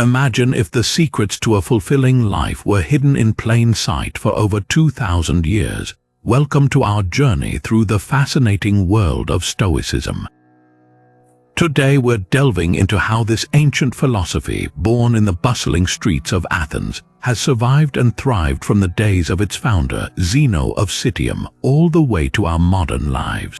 Imagine if the secrets to a fulfilling life were hidden in plain sight for over 2,000 years. Welcome to our journey through the fascinating world of Stoicism. Today we're delving into how this ancient philosophy, born in the bustling streets of Athens, has survived and thrived from the days of its founder, Zeno of Citium, all the way to our modern lives.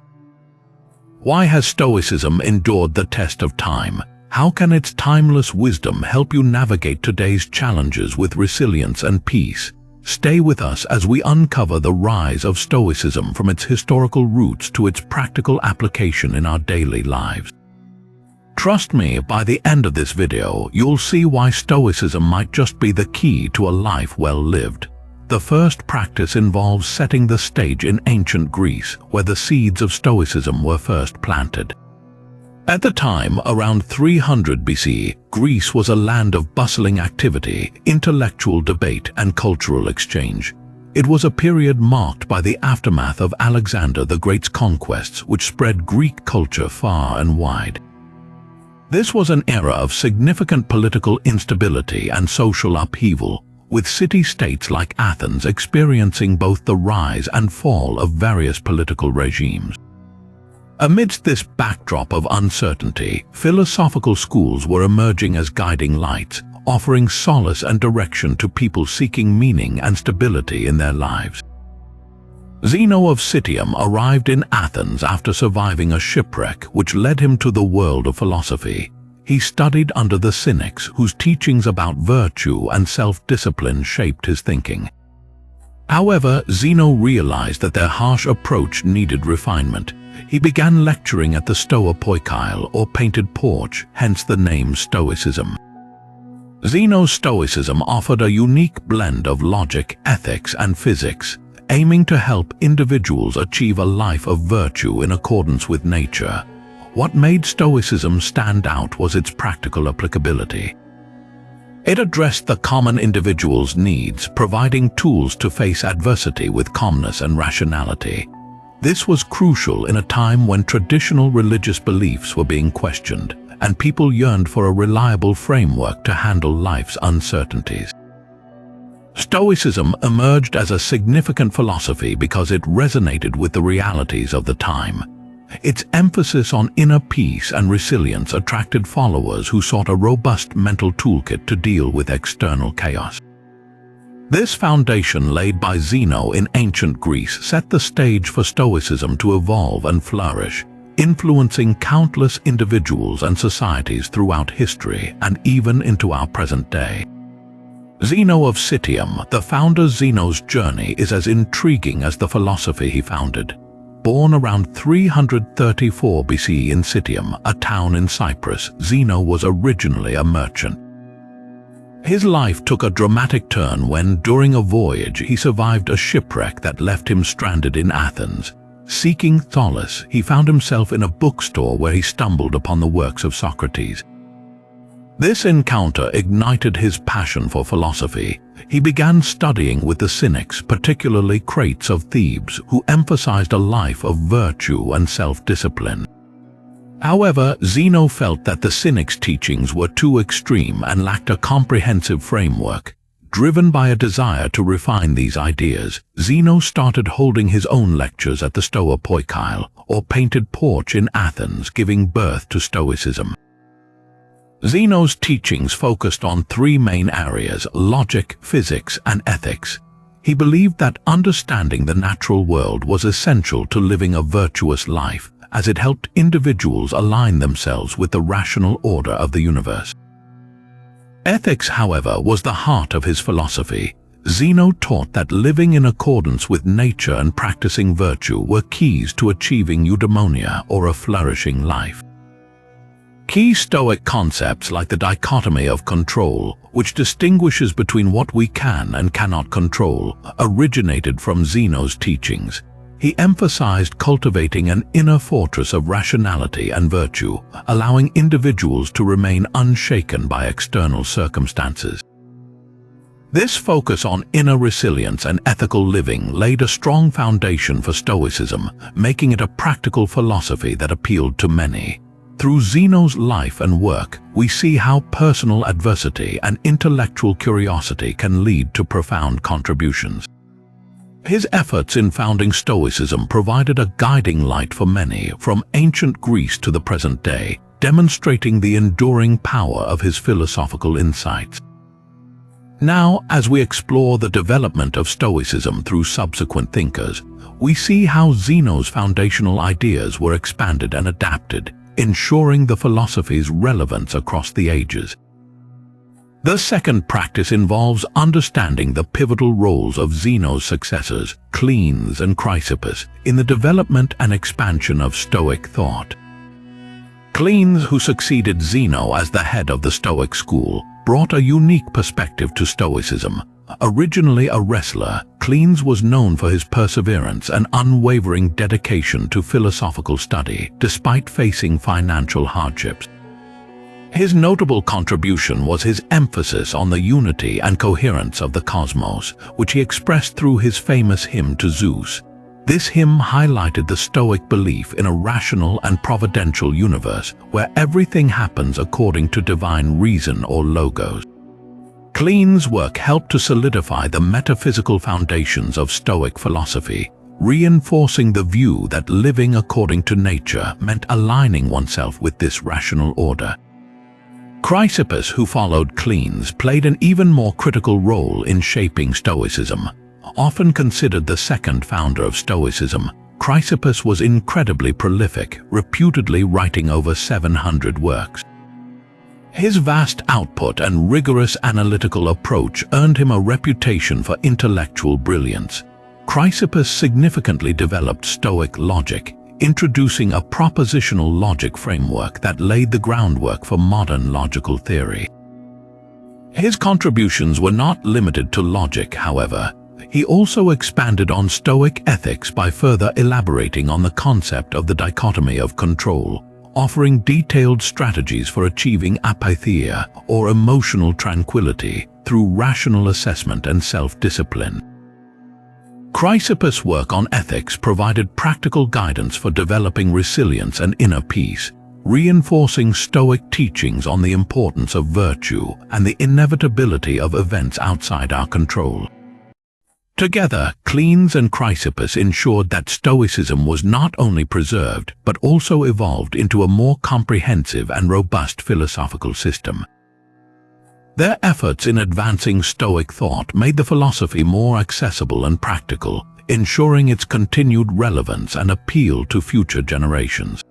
Why has Stoicism endured the test of time? How can its timeless wisdom help you navigate today's challenges with resilience and peace? Stay with us as we uncover the rise of Stoicism from its historical roots to its practical application in our daily lives. Trust me, by the end of this video, you'll see why Stoicism might just be the key to a life well lived. The first practice involves setting the stage in ancient Greece, where the seeds of Stoicism were first planted. At the time, around 300 BC, Greece was a land of bustling activity, intellectual debate, and cultural exchange. It was a period marked by the aftermath of Alexander the Great's conquests, which spread Greek culture far and wide. This was an era of significant political instability and social upheaval, with city-states like Athens experiencing both the rise and fall of various political regimes. Amidst this backdrop of uncertainty, philosophical schools were emerging as guiding lights, offering solace and direction to people seeking meaning and stability in their lives. Zeno of Citium arrived in Athens after surviving a shipwreck which led him to the world of philosophy. He studied under the Cynics, whose teachings about virtue and self-discipline shaped his thinking. However, Zeno realized that their harsh approach needed refinement. He began lecturing at the Stoa or painted porch, hence the name Stoicism. Zeno's Stoicism offered a unique blend of logic, ethics, and physics, aiming to help individuals achieve a life of virtue in accordance with nature. What made Stoicism stand out was its practical applicability. It addressed the common individual's needs, providing tools to face adversity with calmness and rationality. This was crucial in a time when traditional religious beliefs were being questioned, and people yearned for a reliable framework to handle life's uncertainties. Stoicism emerged as a significant philosophy because it resonated with the realities of the time. Its emphasis on inner peace and resilience attracted followers who sought a robust mental toolkit to deal with external chaos. This foundation laid by Zeno in ancient Greece set the stage for Stoicism to evolve and flourish, influencing countless individuals and societies throughout history and even into our present day. Zeno of Citium, the founder. Zeno's journey is as intriguing as the philosophy he founded. Born around 334 BC in Citium, a town in Cyprus, Zeno was originally a merchant. His life took a dramatic turn when, during a voyage, he survived a shipwreck that left him stranded in Athens. Seeking solace, he found himself in a bookstore where he stumbled upon the works of Socrates. This encounter ignited his passion for philosophy. He began studying with the Cynics, particularly Crates of Thebes, who emphasized a life of virtue and self-discipline. However, Zeno felt that the Cynics' teachings were too extreme and lacked a comprehensive framework. Driven by a desire to refine these ideas, Zeno started holding his own lectures at the Stoa or painted porch in Athens, giving birth to Stoicism. Zeno's teachings focused on three main areas: logic, physics, and ethics. He believed that understanding the natural world was essential to living a virtuous life, as it helped individuals align themselves with the rational order of the universe. Ethics, however, was the heart of his philosophy. Zeno taught that living in accordance with nature and practicing virtue were keys to achieving eudaimonia, or a flourishing life. Key Stoic concepts like the dichotomy of control, which distinguishes between what we can and cannot control, originated from Zeno's teachings. He emphasized cultivating an inner fortress of rationality and virtue, allowing individuals to remain unshaken by external circumstances. This focus on inner resilience and ethical living laid a strong foundation for Stoicism, making it a practical philosophy that appealed to many. Through Zeno's life and work, we see how personal adversity and intellectual curiosity can lead to profound contributions. His efforts in founding Stoicism provided a guiding light for many, from ancient Greece to the present day, demonstrating the enduring power of his philosophical insights. Now, as we explore the development of Stoicism through subsequent thinkers, we see how Zeno's foundational ideas were expanded and adapted, ensuring the philosophy's relevance across the ages. The second practice involves understanding the pivotal roles of Zeno's successors, Cleanthes and Chrysippus, in the development and expansion of Stoic thought. Cleanthes, who succeeded Zeno as the head of the Stoic school, brought a unique perspective to Stoicism. Originally a wrestler, Cleanthes was known for his perseverance and unwavering dedication to philosophical study, despite facing financial hardships. His notable contribution was his emphasis on the unity and coherence of the cosmos, which he expressed through his famous hymn to Zeus. This hymn highlighted the Stoic belief in a rational and providential universe, where everything happens according to divine reason or logos. Cleanthes' work helped to solidify the metaphysical foundations of Stoic philosophy, reinforcing the view that living according to nature meant aligning oneself with this rational order. Chrysippus, who followed Cleanthes, played an even more critical role in shaping Stoicism. Often considered the second founder of Stoicism, Chrysippus was incredibly prolific, reputedly writing over 700 works. His vast output and rigorous analytical approach earned him a reputation for intellectual brilliance. Chrysippus significantly developed Stoic logic, introducing a propositional logic framework that laid the groundwork for modern logical theory. His contributions were not limited to logic, however. He also expanded on Stoic ethics by further elaborating on the concept of the dichotomy of control, offering detailed strategies for achieving apatheia, or emotional tranquility, through rational assessment and self-discipline. Chrysippus' work on ethics provided practical guidance for developing resilience and inner peace, reinforcing Stoic teachings on the importance of virtue and the inevitability of events outside our control. Together, Cleanthes and Chrysippus ensured that Stoicism was not only preserved, but also evolved into a more comprehensive and robust philosophical system. Their efforts in advancing Stoic thought made the philosophy more accessible and practical, ensuring its continued relevance and appeal to future generations.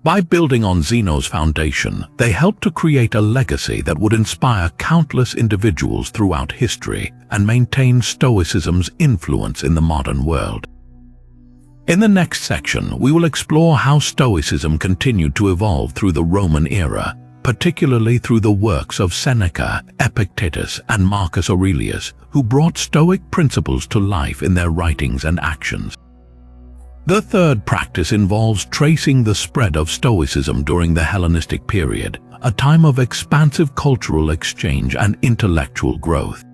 By building on Zeno's foundation, they helped to create a legacy that would inspire countless individuals throughout history and maintain Stoicism's influence in the modern world. In the next section, we will explore how Stoicism continued to evolve through the Roman era, particularly through the works of Seneca, Epictetus, and Marcus Aurelius, who brought Stoic principles to life in their writings and actions. The third practice involves tracing the spread of Stoicism during the Hellenistic period, a time of expansive cultural exchange and intellectual growth.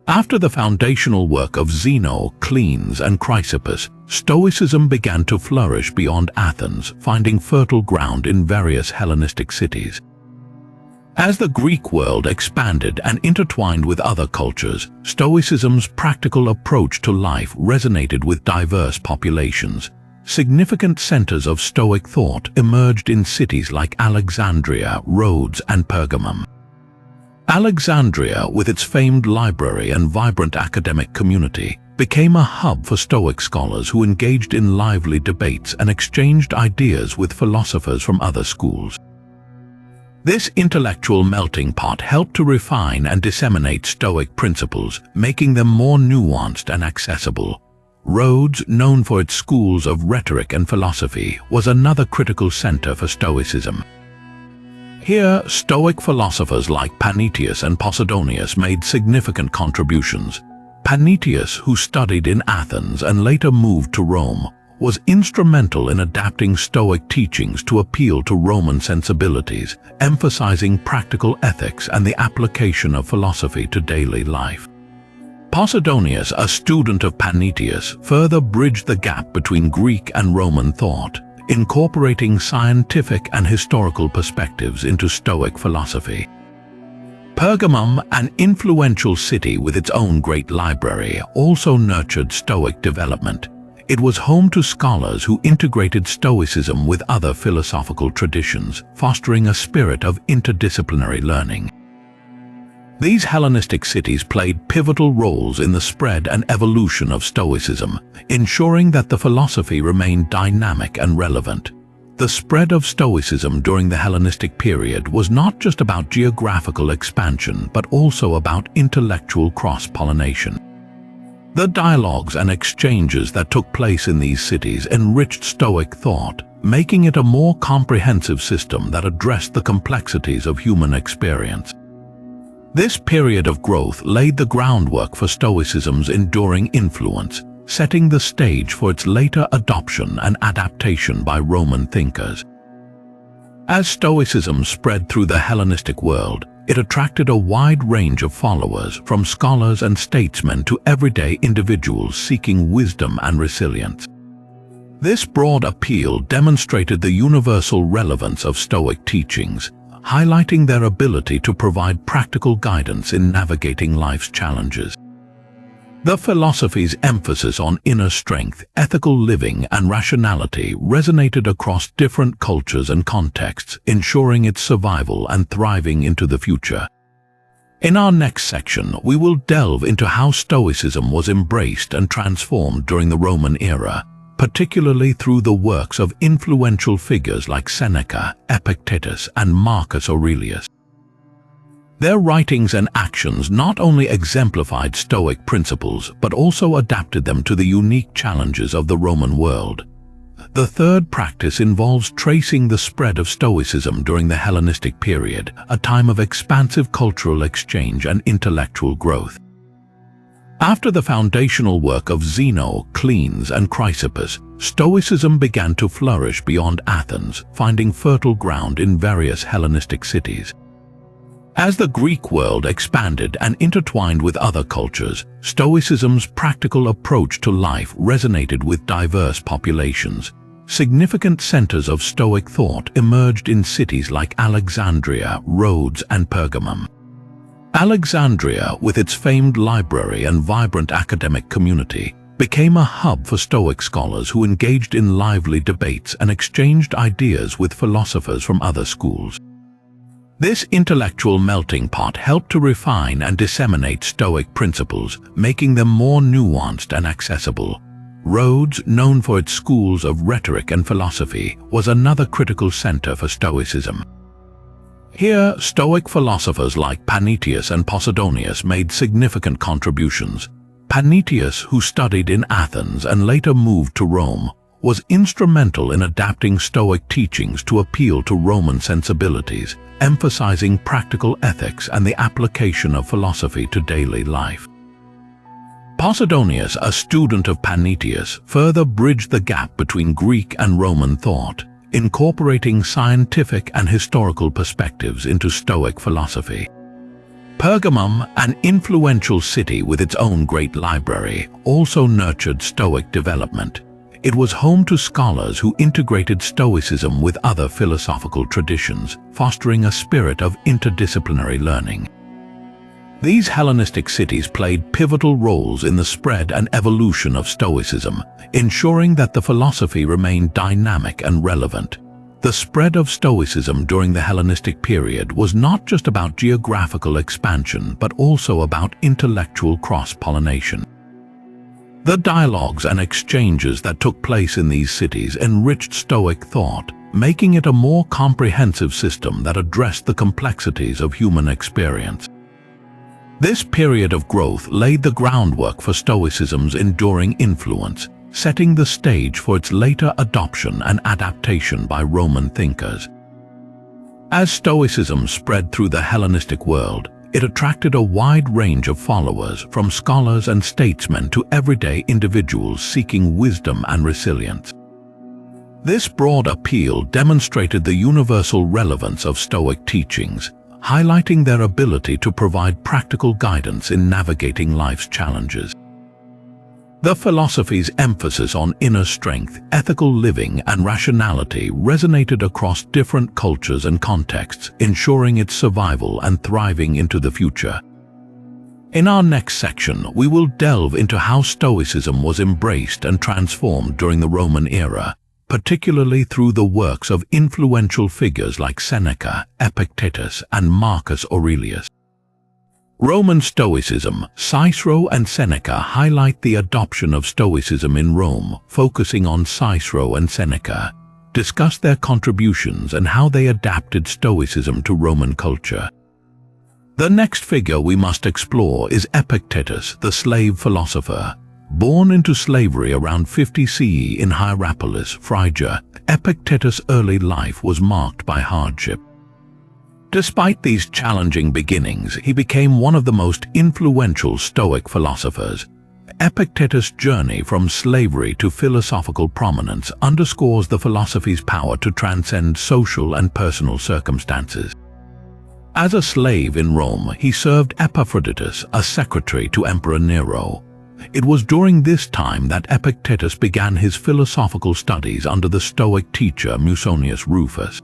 After the foundational work of Zeno, Cleanthes, and Chrysippus, Stoicism began to flourish beyond Athens, finding fertile ground in various Hellenistic cities. As the Greek world expanded and intertwined with other cultures, Stoicism's practical approach to life resonated with diverse populations. Significant centers of Stoic thought emerged in cities like Alexandria, Rhodes, and Pergamum. Alexandria, with its famed library and vibrant academic community, became a hub for Stoic scholars who engaged in lively debates and exchanged ideas with philosophers from other schools. This intellectual melting pot helped to refine and disseminate Stoic principles, making them more nuanced and accessible. Rhodes, known for its schools of rhetoric and philosophy, was another critical center for Stoicism. Here, Stoic philosophers like Panaetius and Posidonius made significant contributions. Panaetius, who studied in Athens and later moved to Rome, was instrumental in adapting Stoic teachings to appeal to Roman sensibilities, emphasizing practical ethics and the application of philosophy to daily life. Posidonius, a student of Panaetius, further bridged the gap between Greek and Roman thought, incorporating scientific and historical perspectives into Stoic philosophy. Pergamum, an influential city with its own great library, also nurtured Stoic development. It was home to scholars who integrated Stoicism with other philosophical traditions, fostering a spirit of interdisciplinary learning. These Hellenistic cities played pivotal roles in the spread and evolution of Stoicism, ensuring that the philosophy remained dynamic and relevant. The spread of Stoicism during the Hellenistic period was not just about geographical expansion, but also about intellectual cross-pollination. The dialogues and exchanges that took place in these cities enriched Stoic thought, making it a more comprehensive system that addressed the complexities of human experience. This period of growth laid the groundwork for Stoicism's enduring influence, setting the stage for its later adoption and adaptation by Roman thinkers. As Stoicism spread through the Hellenistic world, it attracted a wide range of followers, from scholars and statesmen to everyday individuals seeking wisdom and resilience. This broad appeal demonstrated the universal relevance of Stoic teachings, highlighting their ability to provide practical guidance in navigating life's challenges. The philosophy's emphasis on inner strength, ethical living, and rationality resonated across different cultures and contexts, ensuring its survival and thriving into the future. In our next section, we will delve into how Stoicism was embraced and transformed during the Roman era, particularly through the works of influential figures like Seneca, Epictetus, and Marcus Aurelius. Their writings and actions not only exemplified Stoic principles, but also adapted them to the unique challenges of the Roman world. The third practice involves tracing the spread of Stoicism during the Hellenistic period, a time of expansive cultural exchange and intellectual growth. After the foundational work of Zeno, Cleanthes, and Chrysippus, Stoicism began to flourish beyond Athens, finding fertile ground in various Hellenistic cities. As the Greek world expanded and intertwined with other cultures, Stoicism's practical approach to life resonated with diverse populations. Significant centers of Stoic thought emerged in cities like Alexandria, Rhodes, and Pergamum. Alexandria, with its famed library and vibrant academic community, became a hub for Stoic scholars who engaged in lively debates and exchanged ideas with philosophers from other schools. This intellectual melting pot helped to refine and disseminate Stoic principles, making them more nuanced and accessible. Rhodes, known for its schools of rhetoric and philosophy, was another critical center for Stoicism. Here, Stoic philosophers like Panaetius and Posidonius made significant contributions. Panaetius, who studied in Athens and later moved to Rome, was instrumental in adapting Stoic teachings to appeal to Roman sensibilities, emphasizing practical ethics and the application of philosophy to daily life. Posidonius, a student of Panaetius, further bridged the gap between Greek and Roman thought, incorporating scientific and historical perspectives into Stoic philosophy. Pergamum, an influential city with its own great library, also nurtured Stoic development. It was home to scholars who integrated Stoicism with other philosophical traditions, fostering a spirit of interdisciplinary learning. These Hellenistic cities played pivotal roles in the spread and evolution of Stoicism, ensuring that the philosophy remained dynamic and relevant. The spread of Stoicism during the Hellenistic period was not just about geographical expansion, but also about intellectual cross-pollination. The dialogues and exchanges that took place in these cities enriched Stoic thought, making it a more comprehensive system that addressed the complexities of human experience. This period of growth laid the groundwork for Stoicism's enduring influence, setting the stage for its later adoption and adaptation by Roman thinkers. As Stoicism spread through the Hellenistic world, it attracted a wide range of followers, from scholars and statesmen to everyday individuals seeking wisdom and resilience. This broad appeal demonstrated the universal relevance of Stoic teachings, highlighting their ability to provide practical guidance in navigating life's challenges. The philosophy's emphasis on inner strength, ethical living, and rationality resonated across different cultures and contexts, ensuring its survival and thriving into the future. In our next section, we will delve into how Stoicism was embraced and transformed during the Roman era, particularly through the works of influential figures like Seneca, Epictetus, and Marcus Aurelius. Roman Stoicism. Cicero and Seneca highlight the adoption of Stoicism in Rome, focusing on Cicero and Seneca, discuss their contributions and how they adapted Stoicism to Roman culture. The next figure we must explore is Epictetus, the slave philosopher. Born into slavery around 50 CE in Hierapolis, Phrygia, Epictetus' early life was marked by hardship. Despite these challenging beginnings, he became one of the most influential Stoic philosophers. Epictetus' journey from slavery to philosophical prominence underscores the philosophy's power to transcend social and personal circumstances. As a slave in Rome, he served Epaphroditus, a secretary to Emperor Nero. It was during this time that Epictetus began his philosophical studies under the Stoic teacher Musonius Rufus.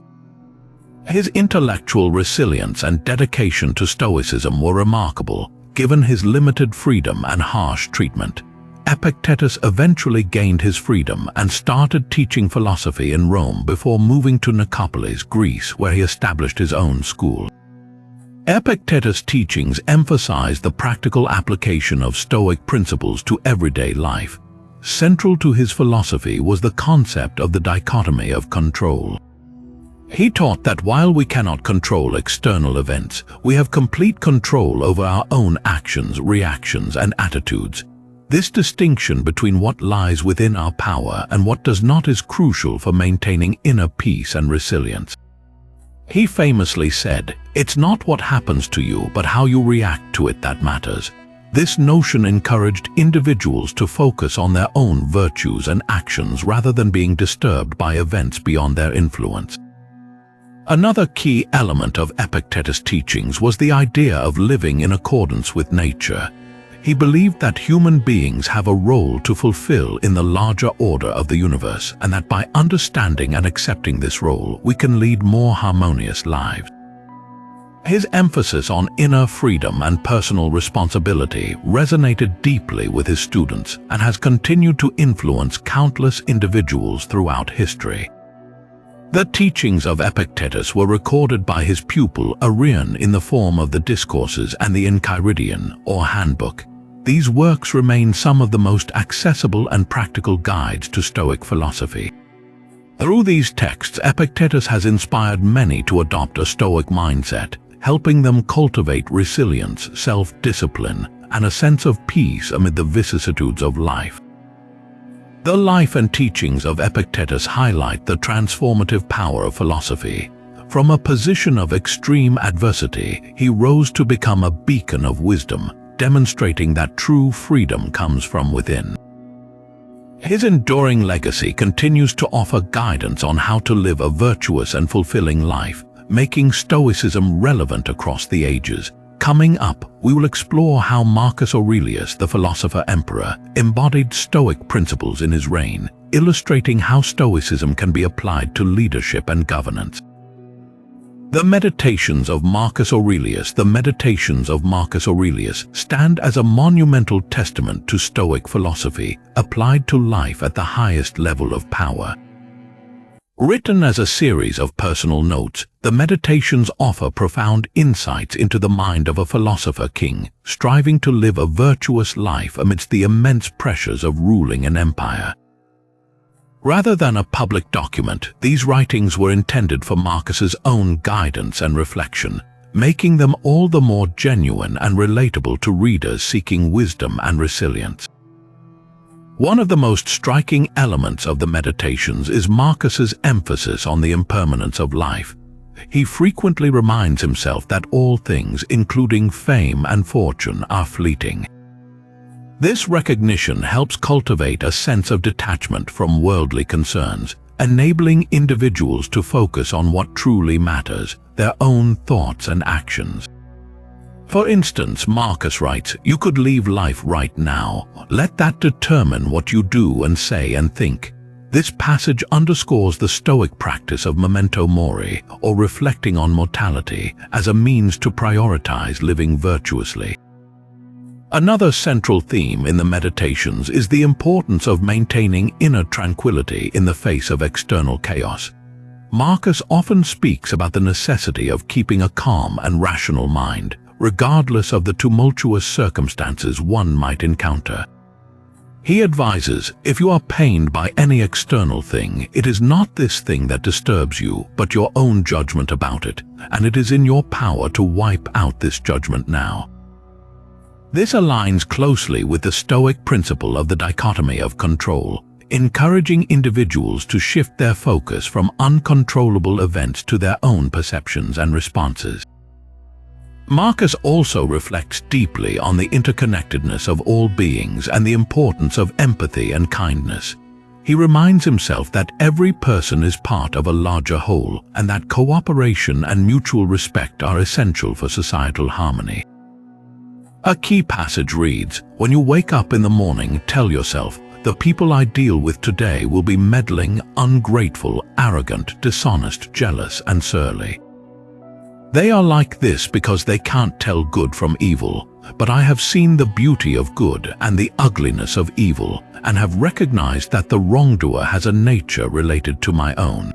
His intellectual resilience and dedication to Stoicism were remarkable, given his limited freedom and harsh treatment. Epictetus eventually gained his freedom and started teaching philosophy in Rome before moving to Nicopolis, Greece, where he established his own school. Epictetus' teachings emphasized the practical application of Stoic principles to everyday life. Central to his philosophy was the concept of the dichotomy of control. He taught that while we cannot control external events, we have complete control over our own actions, reactions, and attitudes. This distinction between what lies within our power and what does not is crucial for maintaining inner peace and resilience. He famously said, "It's not what happens to you, but how you react to it that matters." This notion encouraged individuals to focus on their own virtues and actions rather than being disturbed by events beyond their influence. Another key element of Epictetus' teachings was the idea of living in accordance with nature. He believed that human beings have a role to fulfill in the larger order of the universe, and that by understanding and accepting this role, we can lead more harmonious lives. His emphasis on inner freedom and personal responsibility resonated deeply with his students and has continued to influence countless individuals throughout history. The teachings of Epictetus were recorded by his pupil Arrian in the form of the Discourses and the Enchiridion, or Handbook. These works remain some of the most accessible and practical guides to Stoic philosophy. Through these texts, Epictetus has inspired many to adopt a Stoic mindset, helping them cultivate resilience, self-discipline, and a sense of peace amid the vicissitudes of life. The life and teachings of Epictetus highlight the transformative power of philosophy. From a position of extreme adversity, he rose to become a beacon of wisdom, demonstrating that true freedom comes from within. His enduring legacy continues to offer guidance on how to live a virtuous and fulfilling life, making Stoicism relevant across the ages. Coming up, we will explore how Marcus Aurelius, the philosopher-emperor, embodied Stoic principles in his reign, illustrating how Stoicism can be applied to leadership and governance. The Meditations of Marcus Aurelius. The Meditations of Marcus Aurelius stand as a monumental testament to Stoic philosophy, applied to life at the highest level of power. Written as a series of personal notes, the Meditations offer profound insights into the mind of a philosopher-king, striving to live a virtuous life amidst the immense pressures of ruling an empire. Rather than a public document, these writings were intended for Marcus's own guidance and reflection, making them all the more genuine and relatable to readers seeking wisdom and resilience. One of the most striking elements of the Meditations is Marcus's emphasis on the impermanence of life. He frequently reminds himself that all things, including fame and fortune, are fleeting. This recognition helps cultivate a sense of detachment from worldly concerns, enabling individuals to focus on what truly matters, their own thoughts and actions. For instance, Marcus writes, "You could leave life right now. Let that determine what you do and say and think." This passage underscores the Stoic practice of memento mori, or reflecting on mortality, as a means to prioritize living virtuously. Another central theme in the Meditations is the importance of maintaining inner tranquility in the face of external chaos. Marcus often speaks about the necessity of keeping a calm and rational mind, regardless of the tumultuous circumstances one might encounter. He advises, if you are pained by any external thing, it is not this thing that disturbs you, but your own judgment about it, and it is in your power to wipe out this judgment now. This aligns closely with the Stoic principle of the dichotomy of control, encouraging individuals to shift their focus from uncontrollable events to their own perceptions and responses. Marcus also reflects deeply on the interconnectedness of all beings and the importance of empathy and kindness. He reminds himself that every person is part of a larger whole, and that cooperation and mutual respect are essential for societal harmony. A key passage reads, "When you wake up in the morning, tell yourself, the people I deal with today will be meddling, ungrateful, arrogant, dishonest, jealous, and surly. They are like this because they can't tell good from evil, but I have seen the beauty of good and the ugliness of evil, and have recognized that the wrongdoer has a nature related to my own."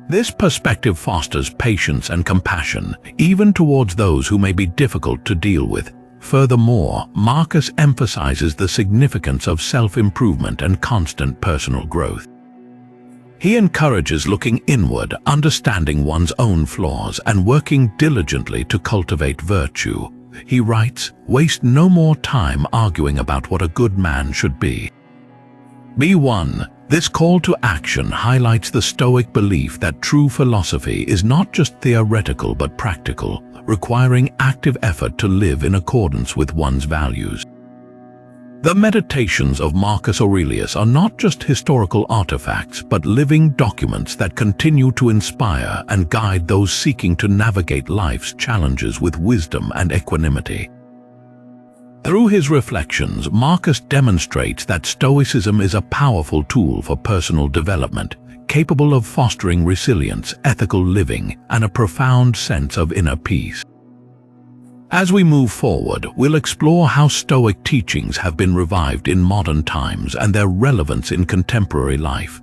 This perspective fosters patience and compassion, even towards those who may be difficult to deal with. Furthermore, Marcus emphasizes the significance of self-improvement and constant personal growth. He encourages looking inward, understanding one's own flaws, and working diligently to cultivate virtue. He writes, "Waste no more time arguing about what a good man should be." B1. This call to action highlights the Stoic belief that true philosophy is not just theoretical but practical, requiring active effort to live in accordance with one's values. The Meditations of Marcus Aurelius are not just historical artifacts, but living documents that continue to inspire and guide those seeking to navigate life's challenges with wisdom and equanimity. Through his reflections, Marcus demonstrates that Stoicism is a powerful tool for personal development, capable of fostering resilience, ethical living, and a profound sense of inner peace. As we move forward, we'll explore how Stoic teachings have been revived in modern times and their relevance in contemporary life.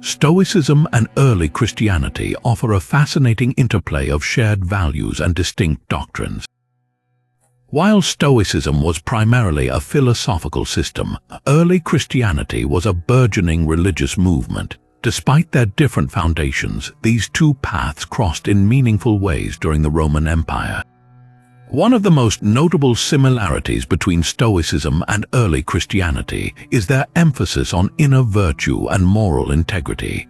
Stoicism and early Christianity offer a fascinating interplay of shared values and distinct doctrines. While Stoicism was primarily a philosophical system, early Christianity was a burgeoning religious movement. Despite their different foundations, these two paths crossed in meaningful ways during the Roman Empire. One of the most notable similarities between Stoicism and early Christianity is their emphasis on inner virtue and moral integrity.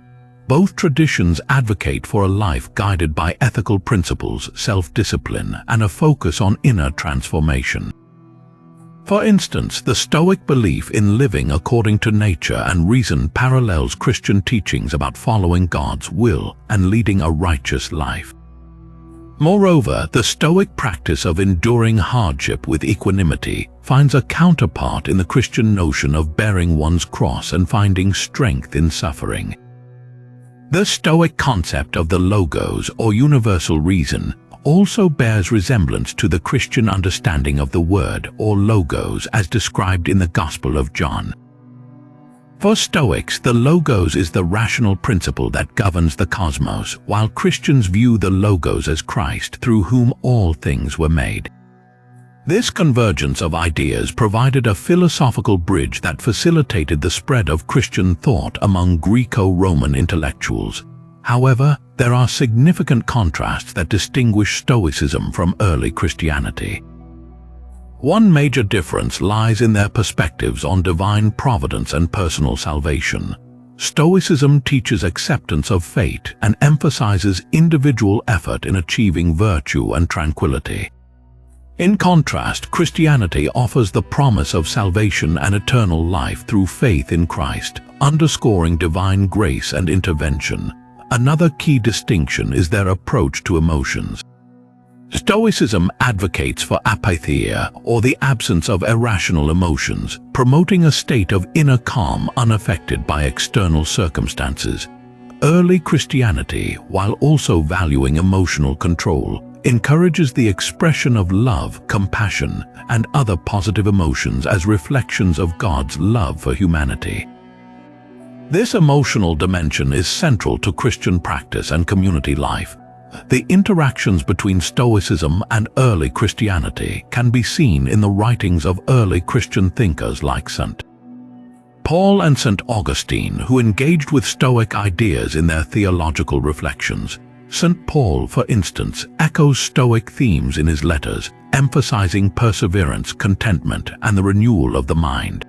Both traditions advocate for a life guided by ethical principles, self-discipline, and a focus on inner transformation. For instance, the Stoic belief in living according to nature and reason parallels Christian teachings about following God's will and leading a righteous life. Moreover, the Stoic practice of enduring hardship with equanimity finds a counterpart in the Christian notion of bearing one's cross and finding strength in suffering. The Stoic concept of the logos, or universal reason, also bears resemblance to the Christian understanding of the word, or logos, as described in the Gospel of John. For Stoics, the logos is the rational principle that governs the cosmos, while Christians view the logos as Christ, through whom all things were made. This convergence of ideas provided a philosophical bridge that facilitated the spread of Christian thought among Greco-Roman intellectuals. However, there are significant contrasts that distinguish Stoicism from early Christianity. One major difference lies in their perspectives on divine providence and personal salvation. Stoicism teaches acceptance of fate and emphasizes individual effort in achieving virtue and tranquility. In contrast, Christianity offers the promise of salvation and eternal life through faith in Christ, underscoring divine grace and intervention. Another key distinction is their approach to emotions. Stoicism advocates for apatheia, or the absence of irrational emotions, promoting a state of inner calm unaffected by external circumstances. Early Christianity, while also valuing emotional control, encourages the expression of love, compassion, and other positive emotions as reflections of God's love for humanity. This emotional dimension is central to Christian practice and community life. The interactions between Stoicism and early Christianity can be seen in the writings of early Christian thinkers like St. Paul and St. Augustine, who engaged with Stoic ideas in their theological reflections. St. Paul, for instance, echoes Stoic themes in his letters, emphasizing perseverance, contentment, and the renewal of the mind.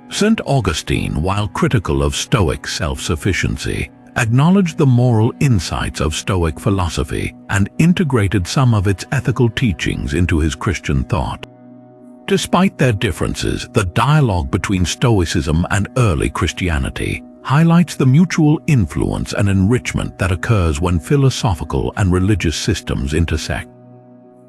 St. Augustine, while critical of Stoic self-sufficiency, acknowledged the moral insights of Stoic philosophy and integrated some of its ethical teachings into his Christian thought. Despite their differences, the dialogue between Stoicism and early Christianity highlights the mutual influence and enrichment that occurs when philosophical and religious systems intersect.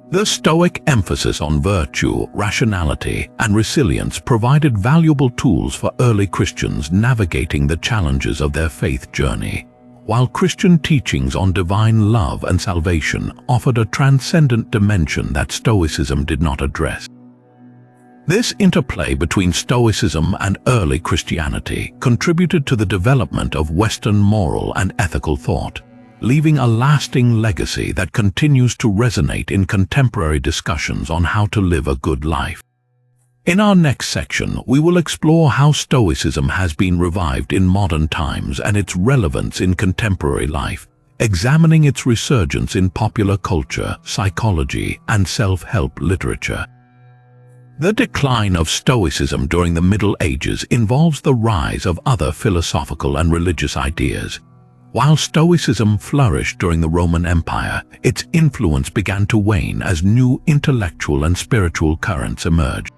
The Stoic emphasis on virtue, rationality, and resilience provided valuable tools for early Christians navigating the challenges of their faith journey, while Christian teachings on divine love and salvation offered a transcendent dimension that Stoicism did not address. This interplay between Stoicism and early Christianity contributed to the development of Western moral and ethical thought, leaving a lasting legacy that continues to resonate in contemporary discussions on how to live a good life. In our next section, we will explore how Stoicism has been revived in modern times and its relevance in contemporary life, examining its resurgence in popular culture, psychology, and self-help literature. The decline of Stoicism during the Middle Ages involves the rise of other philosophical and religious ideas. While Stoicism flourished during the Roman Empire, its influence began to wane as new intellectual and spiritual currents emerged.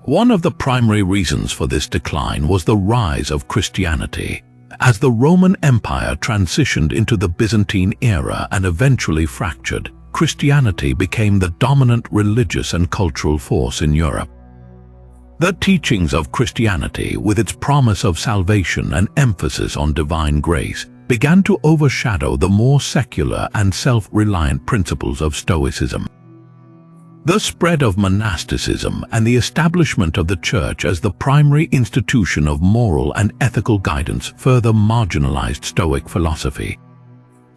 One of the primary reasons for this decline was the rise of Christianity. As the Roman Empire transitioned into the Byzantine era and eventually fractured, Christianity became the dominant religious and cultural force in Europe. The teachings of Christianity, with its promise of salvation and emphasis on divine grace, began to overshadow the more secular and self-reliant principles of Stoicism. The spread of monasticism and the establishment of the Church as the primary institution of moral and ethical guidance further marginalized Stoic philosophy.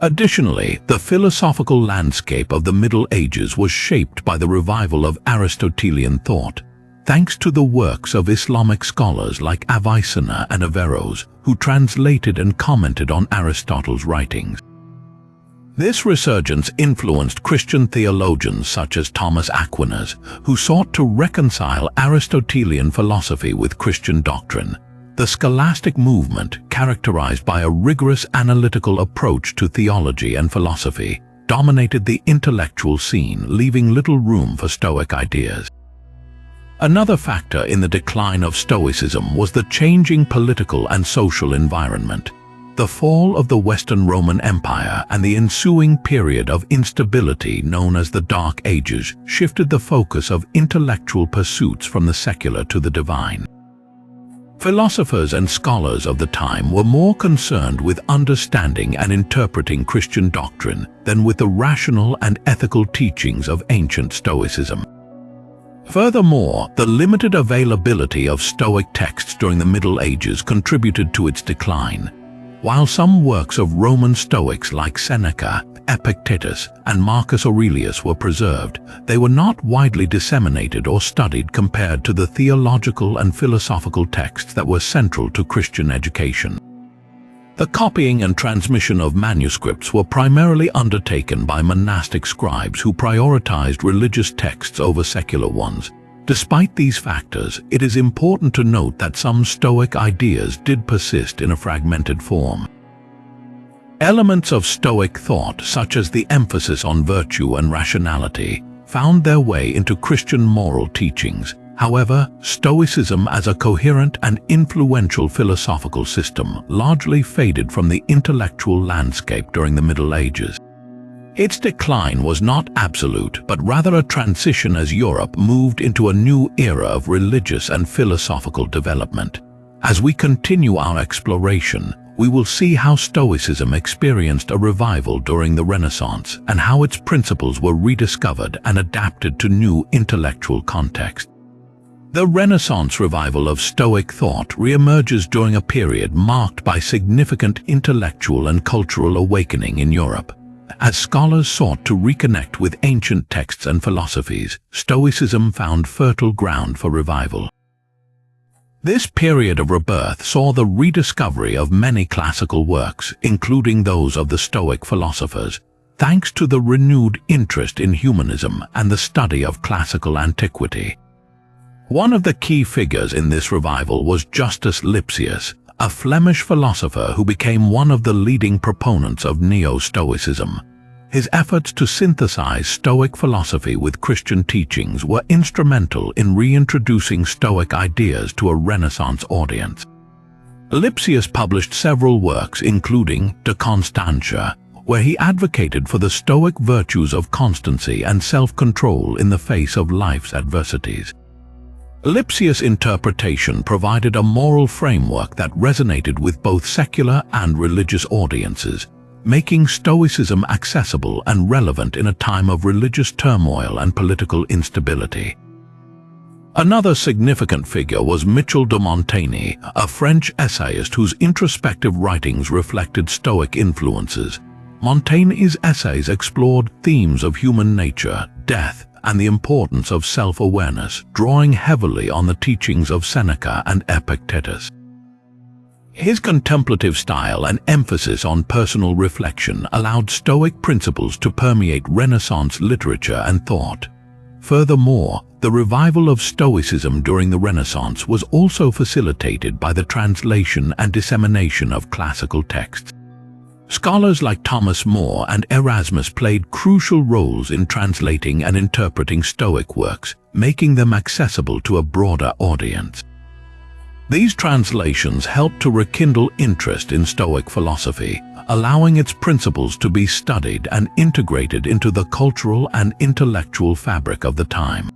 Additionally, the philosophical landscape of the Middle Ages was shaped by the revival of Aristotelian thought, thanks to the works of Islamic scholars like Avicenna and Averroes, who translated and commented on Aristotle's writings. This resurgence influenced Christian theologians such as Thomas Aquinas, who sought to reconcile Aristotelian philosophy with Christian doctrine. The scholastic movement, characterized by a rigorous analytical approach to theology and philosophy, dominated the intellectual scene, leaving little room for Stoic ideas. Another factor in the decline of Stoicism was the changing political and social environment. The fall of the Western Roman Empire and the ensuing period of instability known as the Dark Ages shifted the focus of intellectual pursuits from the secular to the divine. Philosophers and scholars of the time were more concerned with understanding and interpreting Christian doctrine than with the rational and ethical teachings of ancient Stoicism. Furthermore, the limited availability of Stoic texts during the Middle Ages contributed to its decline. While some works of Roman Stoics like Seneca, Epictetus, and Marcus Aurelius were preserved, they were not widely disseminated or studied compared to the theological and philosophical texts that were central to Christian education. The copying and transmission of manuscripts were primarily undertaken by monastic scribes who prioritized religious texts over secular ones. Despite these factors, it is important to note that some Stoic ideas did persist in a fragmented form. Elements of Stoic thought, such as the emphasis on virtue and rationality, found their way into Christian moral teachings. However, Stoicism as a coherent and influential philosophical system largely faded from the intellectual landscape during the Middle Ages. Its decline was not absolute, but rather a transition as Europe moved into a new era of religious and philosophical development. As we continue our exploration, we will see how Stoicism experienced a revival during the Renaissance and how its principles were rediscovered and adapted to new intellectual contexts. The Renaissance revival of Stoic thought reemerges during a period marked by significant intellectual and cultural awakening in Europe. As scholars sought to reconnect with ancient texts and philosophies, Stoicism found fertile ground for revival. This period of rebirth saw the rediscovery of many classical works, including those of the Stoic philosophers, thanks to the renewed interest in humanism and the study of classical antiquity. One of the key figures in this revival was Justus Lipsius, a Flemish philosopher who became one of the leading proponents of Neo-Stoicism. His efforts to synthesize Stoic philosophy with Christian teachings were instrumental in reintroducing Stoic ideas to a Renaissance audience. Lipsius published several works, including De Constantia, where he advocated for the Stoic virtues of constancy and self-control in the face of life's adversities. Lipsius' interpretation provided a moral framework that resonated with both secular and religious audiences, making Stoicism accessible and relevant in a time of religious turmoil and political instability. Another significant figure was Michel de Montaigne, a French essayist whose introspective writings reflected Stoic influences. Montaigne's essays explored themes of human nature, death, and the importance of self-awareness, drawing heavily on the teachings of Seneca and Epictetus. His contemplative style and emphasis on personal reflection allowed Stoic principles to permeate Renaissance literature and thought. Furthermore, the revival of Stoicism during the Renaissance was also facilitated by the translation and dissemination of classical texts. Scholars like Thomas More and Erasmus played crucial roles in translating and interpreting Stoic works, making them accessible to a broader audience. These translations helped to rekindle interest in Stoic philosophy, allowing its principles to be studied and integrated into the cultural and intellectual fabric of the time.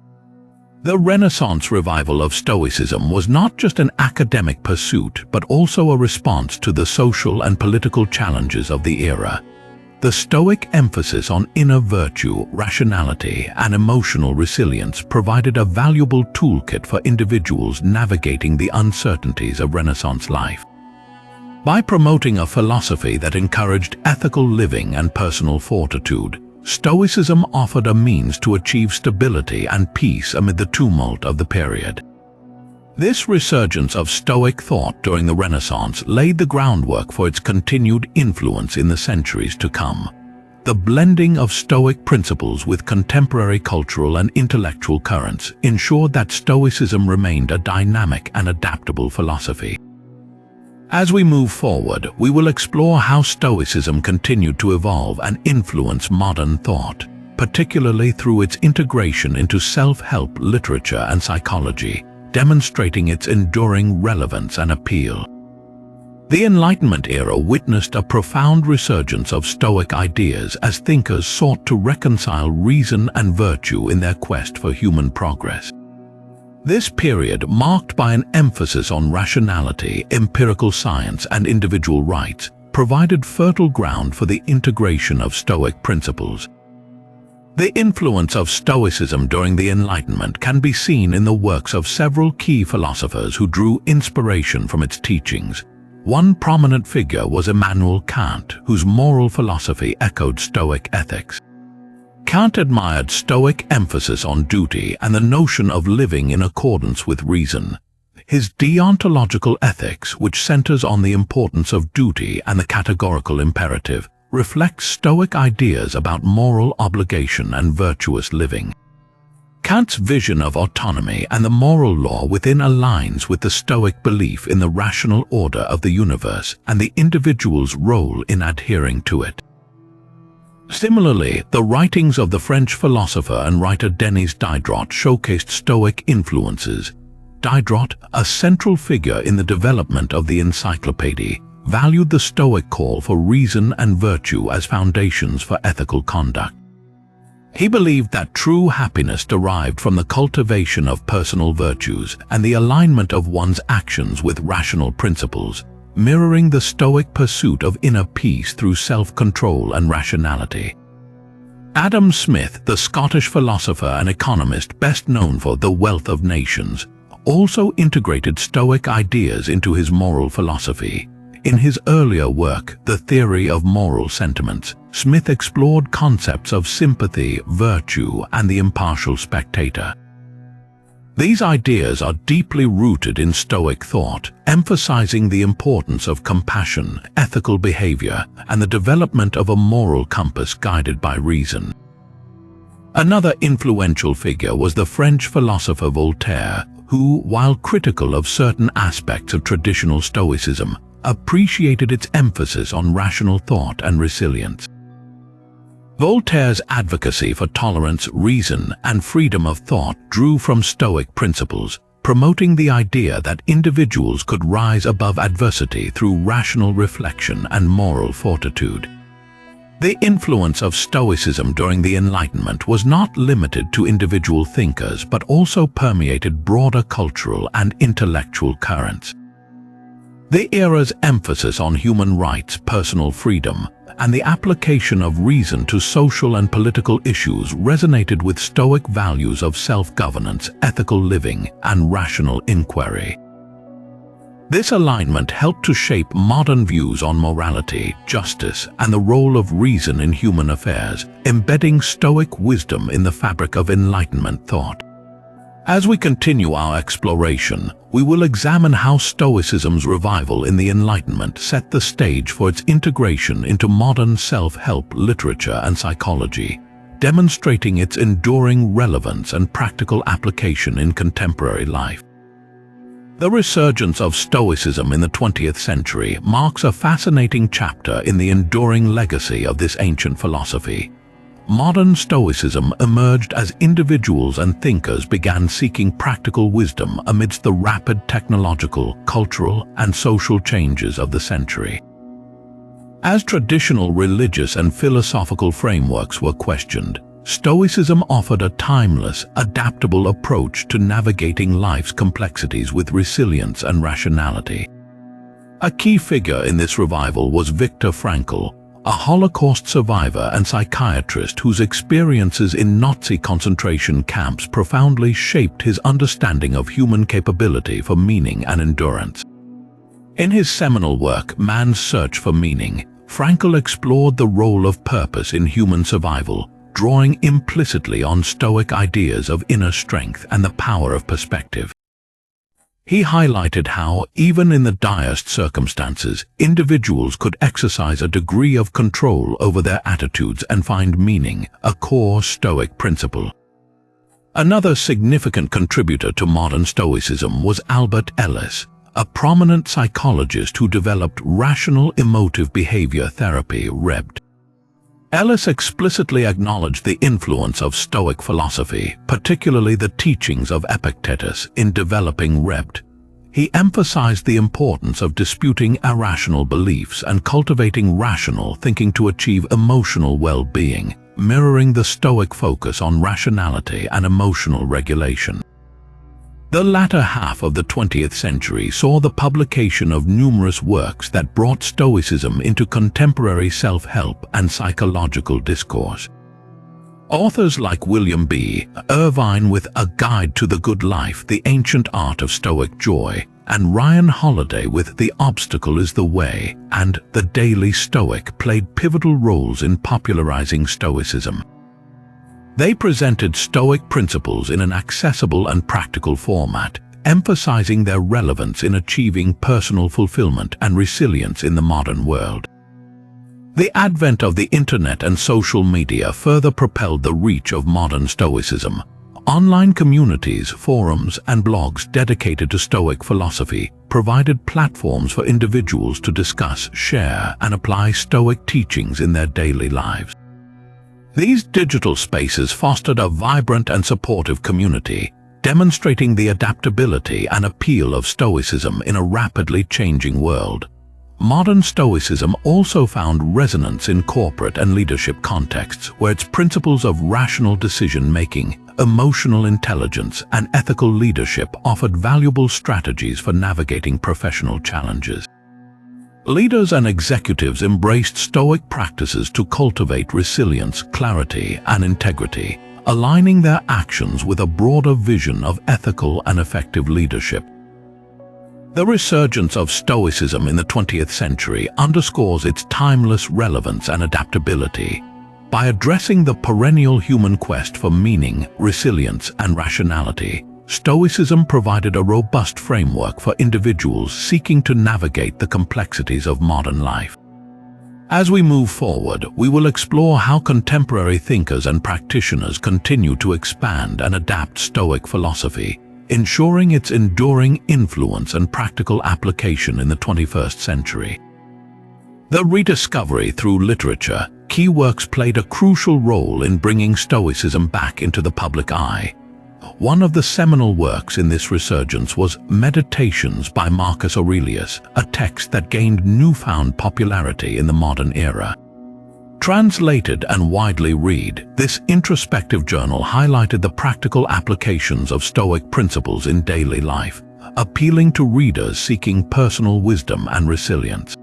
The Renaissance revival of Stoicism was not just an academic pursuit, but also a response to the social and political challenges of the era. The Stoic emphasis on inner virtue, rationality, and emotional resilience provided a valuable toolkit for individuals navigating the uncertainties of Renaissance life. By promoting a philosophy that encouraged ethical living and personal fortitude, Stoicism offered a means to achieve stability and peace amid the tumult of the period. This resurgence of Stoic thought during the Renaissance laid the groundwork for its continued influence in the centuries to come. The blending of Stoic principles with contemporary cultural and intellectual currents ensured that Stoicism remained a dynamic and adaptable philosophy. As we move forward, we will explore how Stoicism continued to evolve and influence modern thought, particularly through its integration into self-help literature and psychology, demonstrating its enduring relevance and appeal. The Enlightenment era witnessed a profound resurgence of Stoic ideas as thinkers sought to reconcile reason and virtue in their quest for human progress. This period, marked by an emphasis on rationality, empirical science, and individual rights, provided fertile ground for the integration of Stoic principles. The influence of Stoicism during the Enlightenment can be seen in the works of several key philosophers who drew inspiration from its teachings. One prominent figure was Immanuel Kant, whose moral philosophy echoed Stoic ethics. Kant admired Stoic emphasis on duty and the notion of living in accordance with reason. His deontological ethics, which centers on the importance of duty and the categorical imperative, reflects Stoic ideas about moral obligation and virtuous living. Kant's vision of autonomy and the moral law within aligns with the Stoic belief in the rational order of the universe and the individual's role in adhering to it. Similarly, the writings of the French philosopher and writer Denis Diderot showcased Stoic influences. Diderot, a central figure in the development of the encyclopédie, valued the Stoic call for reason and virtue as foundations for ethical conduct. He believed that true happiness derived from the cultivation of personal virtues and the alignment of one's actions with rational principles, mirroring the Stoic pursuit of inner peace through self-control and rationality. Adam Smith, the Scottish philosopher and economist best known for The Wealth of Nations, also integrated Stoic ideas into his moral philosophy. In his earlier work, The Theory of Moral Sentiments, Smith explored concepts of sympathy, virtue, and the impartial spectator. These ideas are deeply rooted in Stoic thought, emphasizing the importance of compassion, ethical behavior, and the development of a moral compass guided by reason. Another influential figure was the French philosopher Voltaire, who, while critical of certain aspects of traditional Stoicism, appreciated its emphasis on rational thought and resilience. Voltaire's advocacy for tolerance, reason, and freedom of thought drew from Stoic principles, promoting the idea that individuals could rise above adversity through rational reflection and moral fortitude. The influence of Stoicism during the Enlightenment was not limited to individual thinkers but also permeated broader cultural and intellectual currents. The era's emphasis on human rights, personal freedom, and the application of reason to social and political issues resonated with Stoic values of self-governance, ethical living, and rational inquiry. This alignment helped to shape modern views on morality, justice, and the role of reason in human affairs, embedding Stoic wisdom in the fabric of Enlightenment thought. As we continue our exploration, we will examine how Stoicism's revival in the Enlightenment set the stage for its integration into modern self-help literature and psychology, demonstrating its enduring relevance and practical application in contemporary life. The resurgence of Stoicism in the 20th century marks a fascinating chapter in the enduring legacy of this ancient philosophy. Modern Stoicism emerged as individuals and thinkers began seeking practical wisdom amidst the rapid technological, cultural, and social changes of the century. As traditional religious and philosophical frameworks were questioned, Stoicism offered a timeless, adaptable approach to navigating life's complexities with resilience and rationality. A key figure in this revival was Viktor Frankl, a Holocaust survivor and psychiatrist whose experiences in Nazi concentration camps profoundly shaped his understanding of human capability for meaning and endurance. In his seminal work, Man's Search for Meaning, Frankl explored the role of purpose in human survival, drawing implicitly on Stoic ideas of inner strength and the power of perspective. He highlighted how, even in the direst circumstances, individuals could exercise a degree of control over their attitudes and find meaning, a core Stoic principle. Another significant contributor to modern Stoicism was Albert Ellis, a prominent psychologist who developed rational emotive behavior therapy (REBT). Ellis explicitly acknowledged the influence of Stoic philosophy, particularly the teachings of Epictetus, in developing REBT. He emphasized the importance of disputing irrational beliefs and cultivating rational thinking to achieve emotional well-being, mirroring the Stoic focus on rationality and emotional regulation. The latter half of the 20th century saw the publication of numerous works that brought Stoicism into contemporary self-help and psychological discourse. Authors like William B. Irvine with A Guide to the Good Life, The Ancient Art of Stoic Joy, and Ryan Holiday with The Obstacle is the Way and The Daily Stoic played pivotal roles in popularizing Stoicism. They presented Stoic principles in an accessible and practical format, emphasizing their relevance in achieving personal fulfillment and resilience in the modern world. The advent of the internet and social media further propelled the reach of modern Stoicism. Online communities, forums, and blogs dedicated to Stoic philosophy provided platforms for individuals to discuss, share, and apply Stoic teachings in their daily lives. These digital spaces fostered a vibrant and supportive community, demonstrating the adaptability and appeal of Stoicism in a rapidly changing world. Modern Stoicism also found resonance in corporate and leadership contexts, where its principles of rational decision-making, emotional intelligence, and ethical leadership offered valuable strategies for navigating professional challenges. Leaders and executives embraced Stoic practices to cultivate resilience, clarity, and integrity, aligning their actions with a broader vision of ethical and effective leadership. The resurgence of Stoicism in the 20th century underscores its timeless relevance and adaptability. By addressing the perennial human quest for meaning, resilience, and rationality, Stoicism provided a robust framework for individuals seeking to navigate the complexities of modern life. As we move forward, we will explore how contemporary thinkers and practitioners continue to expand and adapt Stoic philosophy, ensuring its enduring influence and practical application in the 21st century. The rediscovery through literature, key works played a crucial role in bringing Stoicism back into the public eye. One of the seminal works in this resurgence was Meditations by Marcus Aurelius, a text that gained newfound popularity in the modern era. Translated and widely read, this introspective journal highlighted the practical applications of Stoic principles in daily life, appealing to readers seeking personal wisdom and resilience.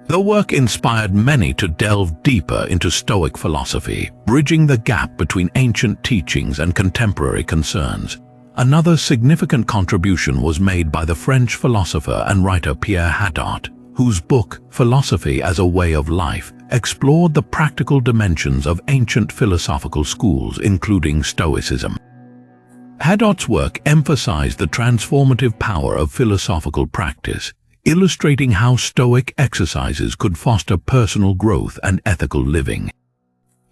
The work inspired many to delve deeper into Stoic philosophy, bridging the gap between ancient teachings and contemporary concerns. Another significant contribution was made by the French philosopher and writer Pierre Hadot, whose book, Philosophy as a Way of Life, explored the practical dimensions of ancient philosophical schools, including Stoicism. Hadot's work emphasized the transformative power of philosophical practice, illustrating how Stoic exercises could foster personal growth and ethical living.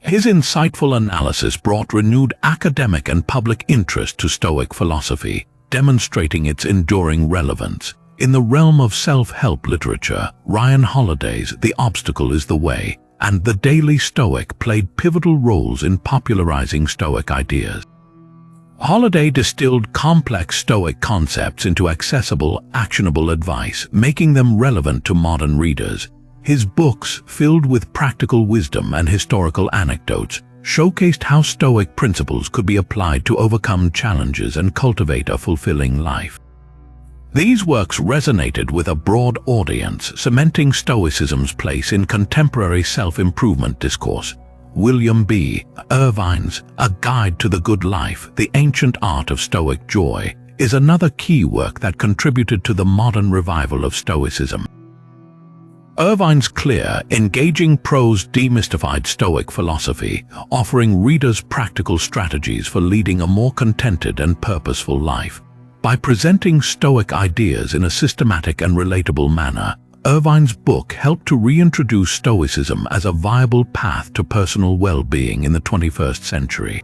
His insightful analysis brought renewed academic and public interest to Stoic philosophy, demonstrating its enduring relevance. In the realm of self-help literature, Ryan Holiday's The Obstacle is the Way and The Daily Stoic played pivotal roles in popularizing Stoic ideas. Holiday distilled complex Stoic concepts into accessible, actionable advice, making them relevant to modern readers. His books, filled with practical wisdom and historical anecdotes, showcased how Stoic principles could be applied to overcome challenges and cultivate a fulfilling life. These works resonated with a broad audience, cementing Stoicism's place in contemporary self-improvement discourse. William B. Irvine's A Guide to the Good Life, The Ancient Art of Stoic Joy, is another key work that contributed to the modern revival of Stoicism. Irvine's clear, engaging prose demystified Stoic philosophy, offering readers practical strategies for leading a more contented and purposeful life. By presenting Stoic ideas in a systematic and relatable manner, Irvine's book helped to reintroduce Stoicism as a viable path to personal well-being in the 21st century.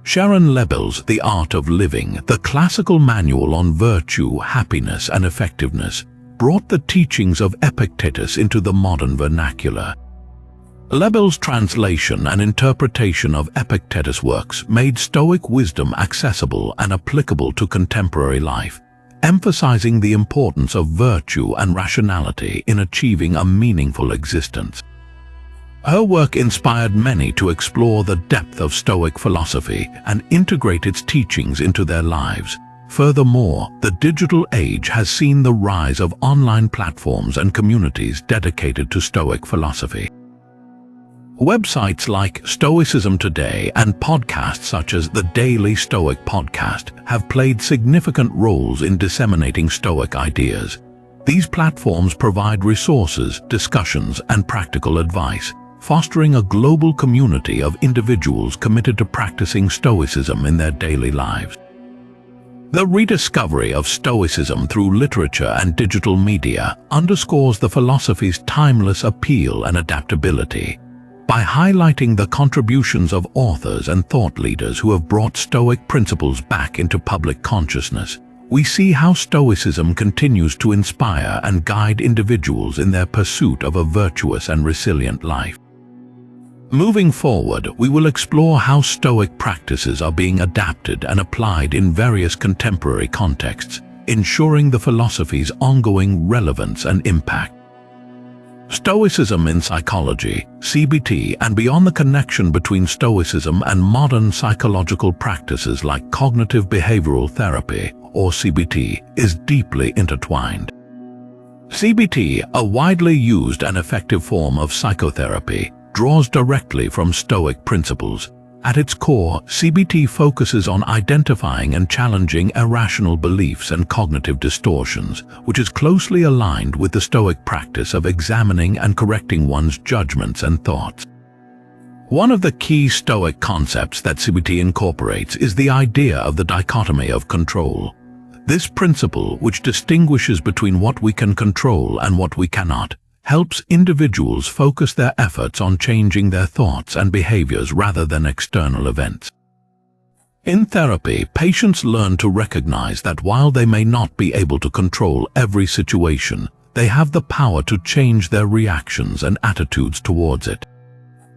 Sharon Lebel's The Art of Living, the classical manual on virtue, happiness, and effectiveness, brought the teachings of Epictetus into the modern vernacular. Lebel's translation and interpretation of Epictetus' works made Stoic wisdom accessible and applicable to contemporary life, emphasizing the importance of virtue and rationality in achieving a meaningful existence. Her work inspired many to explore the depth of Stoic philosophy and integrate its teachings into their lives. Furthermore, the digital age has seen the rise of online platforms and communities dedicated to Stoic philosophy. Websites like Stoicism Today and podcasts such as the Daily Stoic Podcast have played significant roles in disseminating Stoic ideas. These platforms provide resources, discussions, and practical advice, fostering a global community of individuals committed to practicing Stoicism in their daily lives. The rediscovery of Stoicism through literature and digital media underscores the philosophy's timeless appeal and adaptability. By highlighting the contributions of authors and thought leaders who have brought Stoic principles back into public consciousness, we see how Stoicism continues to inspire and guide individuals in their pursuit of a virtuous and resilient life. Moving forward, we will explore how Stoic practices are being adapted and applied in various contemporary contexts, ensuring the philosophy's ongoing relevance and impact. Stoicism in psychology, CBT, and beyond. The connection between Stoicism and modern psychological practices like cognitive behavioral therapy, or CBT, is deeply intertwined. CBT, a widely used and effective form of psychotherapy, draws directly from Stoic principles. At its core, CBT focuses on identifying and challenging irrational beliefs and cognitive distortions, which is closely aligned with the Stoic practice of examining and correcting one's judgments and thoughts. One of the key Stoic concepts that CBT incorporates is the idea of the dichotomy of control. This principle, which distinguishes between what we can control and what we cannot, helps individuals focus their efforts on changing their thoughts and behaviors rather than external events. In therapy, patients learn to recognize that while they may not be able to control every situation, they have the power to change their reactions and attitudes towards it.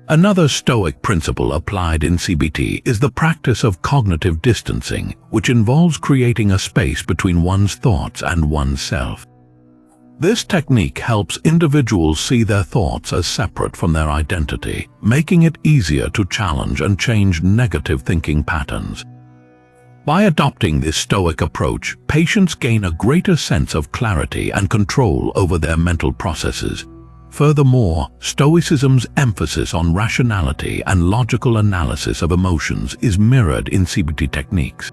Another Stoic principle applied in CBT is the practice of cognitive distancing, which involves creating a space between one's thoughts and oneself. This technique helps individuals see their thoughts as separate from their identity, making it easier to challenge and change negative thinking patterns. By adopting this Stoic approach, patients gain a greater sense of clarity and control over their mental processes. Furthermore, Stoicism's emphasis on rationality and logical analysis of emotions is mirrored in CBT techniques.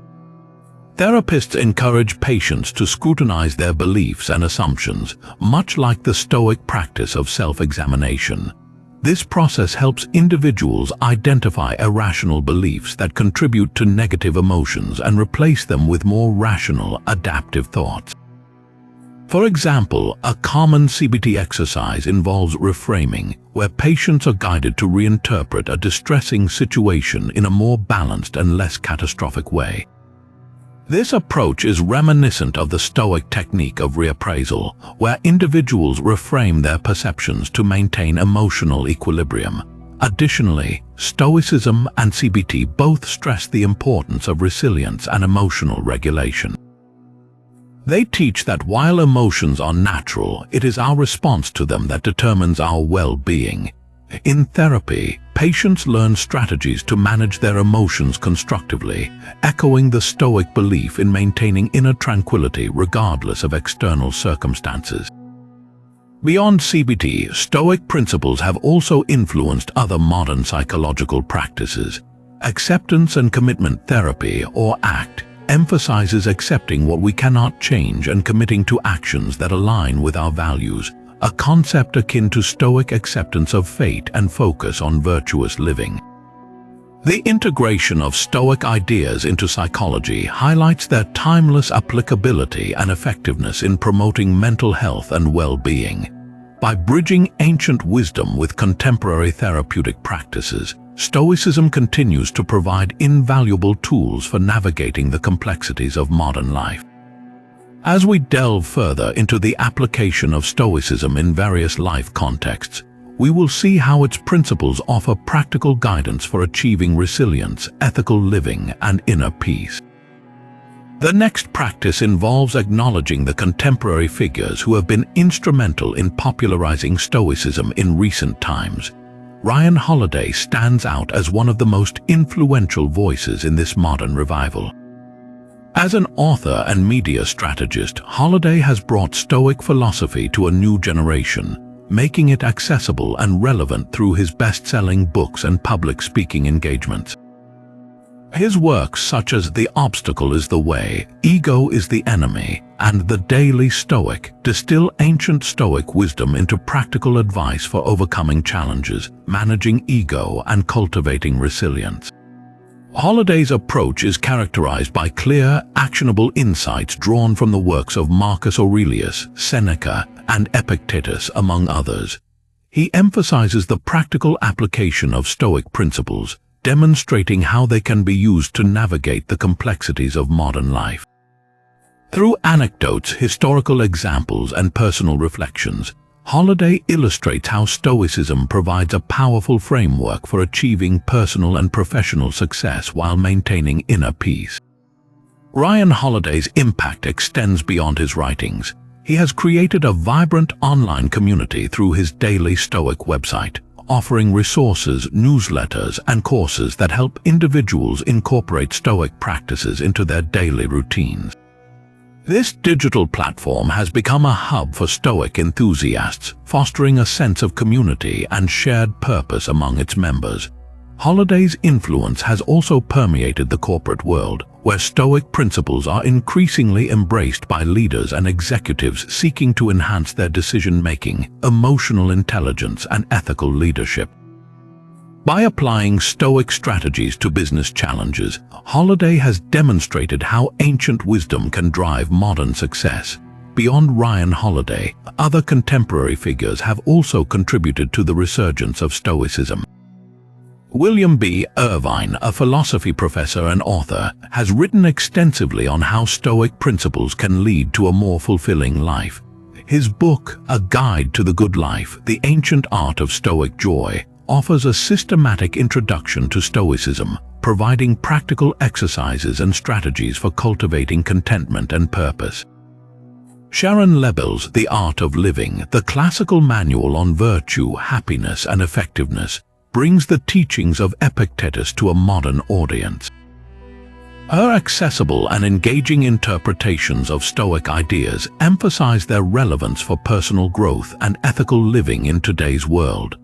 Therapists encourage patients to scrutinize their beliefs and assumptions, much like the Stoic practice of self-examination. This process helps individuals identify irrational beliefs that contribute to negative emotions and replace them with more rational, adaptive thoughts. For example, a common CBT exercise involves reframing, where patients are guided to reinterpret a distressing situation in a more balanced and less catastrophic way. This approach is reminiscent of the Stoic technique of reappraisal, where individuals reframe their perceptions to maintain emotional equilibrium. Additionally, Stoicism and CBT both stress the importance of resilience and emotional regulation. They teach that while emotions are natural, it is our response to them that determines our well-being. In therapy, patients learn strategies to manage their emotions constructively, echoing the Stoic belief in maintaining inner tranquility regardless of external circumstances. Beyond CBT, Stoic principles have also influenced other modern psychological practices. Acceptance and commitment therapy, or ACT, emphasizes accepting what we cannot change and committing to actions that align with our values, a concept akin to Stoic acceptance of fate and focus on virtuous living. The integration of Stoic ideas into psychology highlights their timeless applicability and effectiveness in promoting mental health and well-being. By bridging ancient wisdom with contemporary therapeutic practices, Stoicism continues to provide invaluable tools for navigating the complexities of modern life. As we delve further into the application of Stoicism in various life contexts, we will see how its principles offer practical guidance for achieving resilience, ethical living, and inner peace. The next practice involves acknowledging the contemporary figures who have been instrumental in popularizing Stoicism in recent times. Ryan Holiday stands out as one of the most influential voices in this modern revival. As an author and media strategist, Holiday has brought Stoic philosophy to a new generation, making it accessible and relevant through his best-selling books and public speaking engagements. His works such as The Obstacle is the Way, Ego is the Enemy, and The Daily Stoic distill ancient Stoic wisdom into practical advice for overcoming challenges, managing ego, and cultivating resilience. Holiday's approach is characterized by clear, actionable insights drawn from the works of Marcus Aurelius, Seneca, and Epictetus, among others. He emphasizes the practical application of Stoic principles, demonstrating how they can be used to navigate the complexities of modern life. Through anecdotes, historical examples, and personal reflections, Holiday illustrates how Stoicism provides a powerful framework for achieving personal and professional success while maintaining inner peace. Ryan Holiday's impact extends beyond his writings. He has created a vibrant online community through his daily Stoic website, offering resources, newsletters, and courses that help individuals incorporate Stoic practices into their daily routines. This digital platform has become a hub for Stoic enthusiasts, fostering a sense of community and shared purpose among its members. Holiday's influence has also permeated the corporate world, where Stoic principles are increasingly embraced by leaders and executives seeking to enhance their decision-making, emotional intelligence, and ethical leadership. By applying Stoic strategies to business challenges, Holiday has demonstrated how ancient wisdom can drive modern success. Beyond Ryan Holiday, other contemporary figures have also contributed to the resurgence of Stoicism. William B. Irvine, a philosophy professor and author, has written extensively on how Stoic principles can lead to a more fulfilling life. His book, A Guide to the Good Life, The Ancient Art of Stoic Joy, offers a systematic introduction to Stoicism, providing practical exercises and strategies for cultivating contentment and purpose. Sharon Lebel's The Art of Living, the classical manual on virtue, happiness, and effectiveness, brings the teachings of Epictetus to a modern audience. Her accessible and engaging interpretations of Stoic ideas emphasize their relevance for personal growth and ethical living in today's world.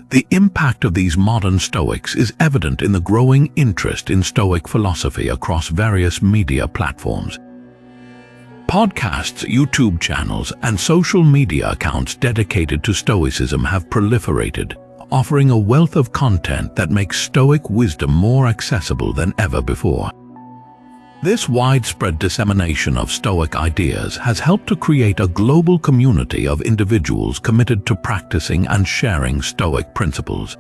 The impact of these modern Stoics is evident in the growing interest in Stoic philosophy across various media platforms. Podcasts, YouTube channels, and social media accounts dedicated to Stoicism have proliferated, offering a wealth of content that makes Stoic wisdom more accessible than ever before. This widespread dissemination of Stoic ideas has helped to create a global community of individuals committed to practicing and sharing Stoic principles.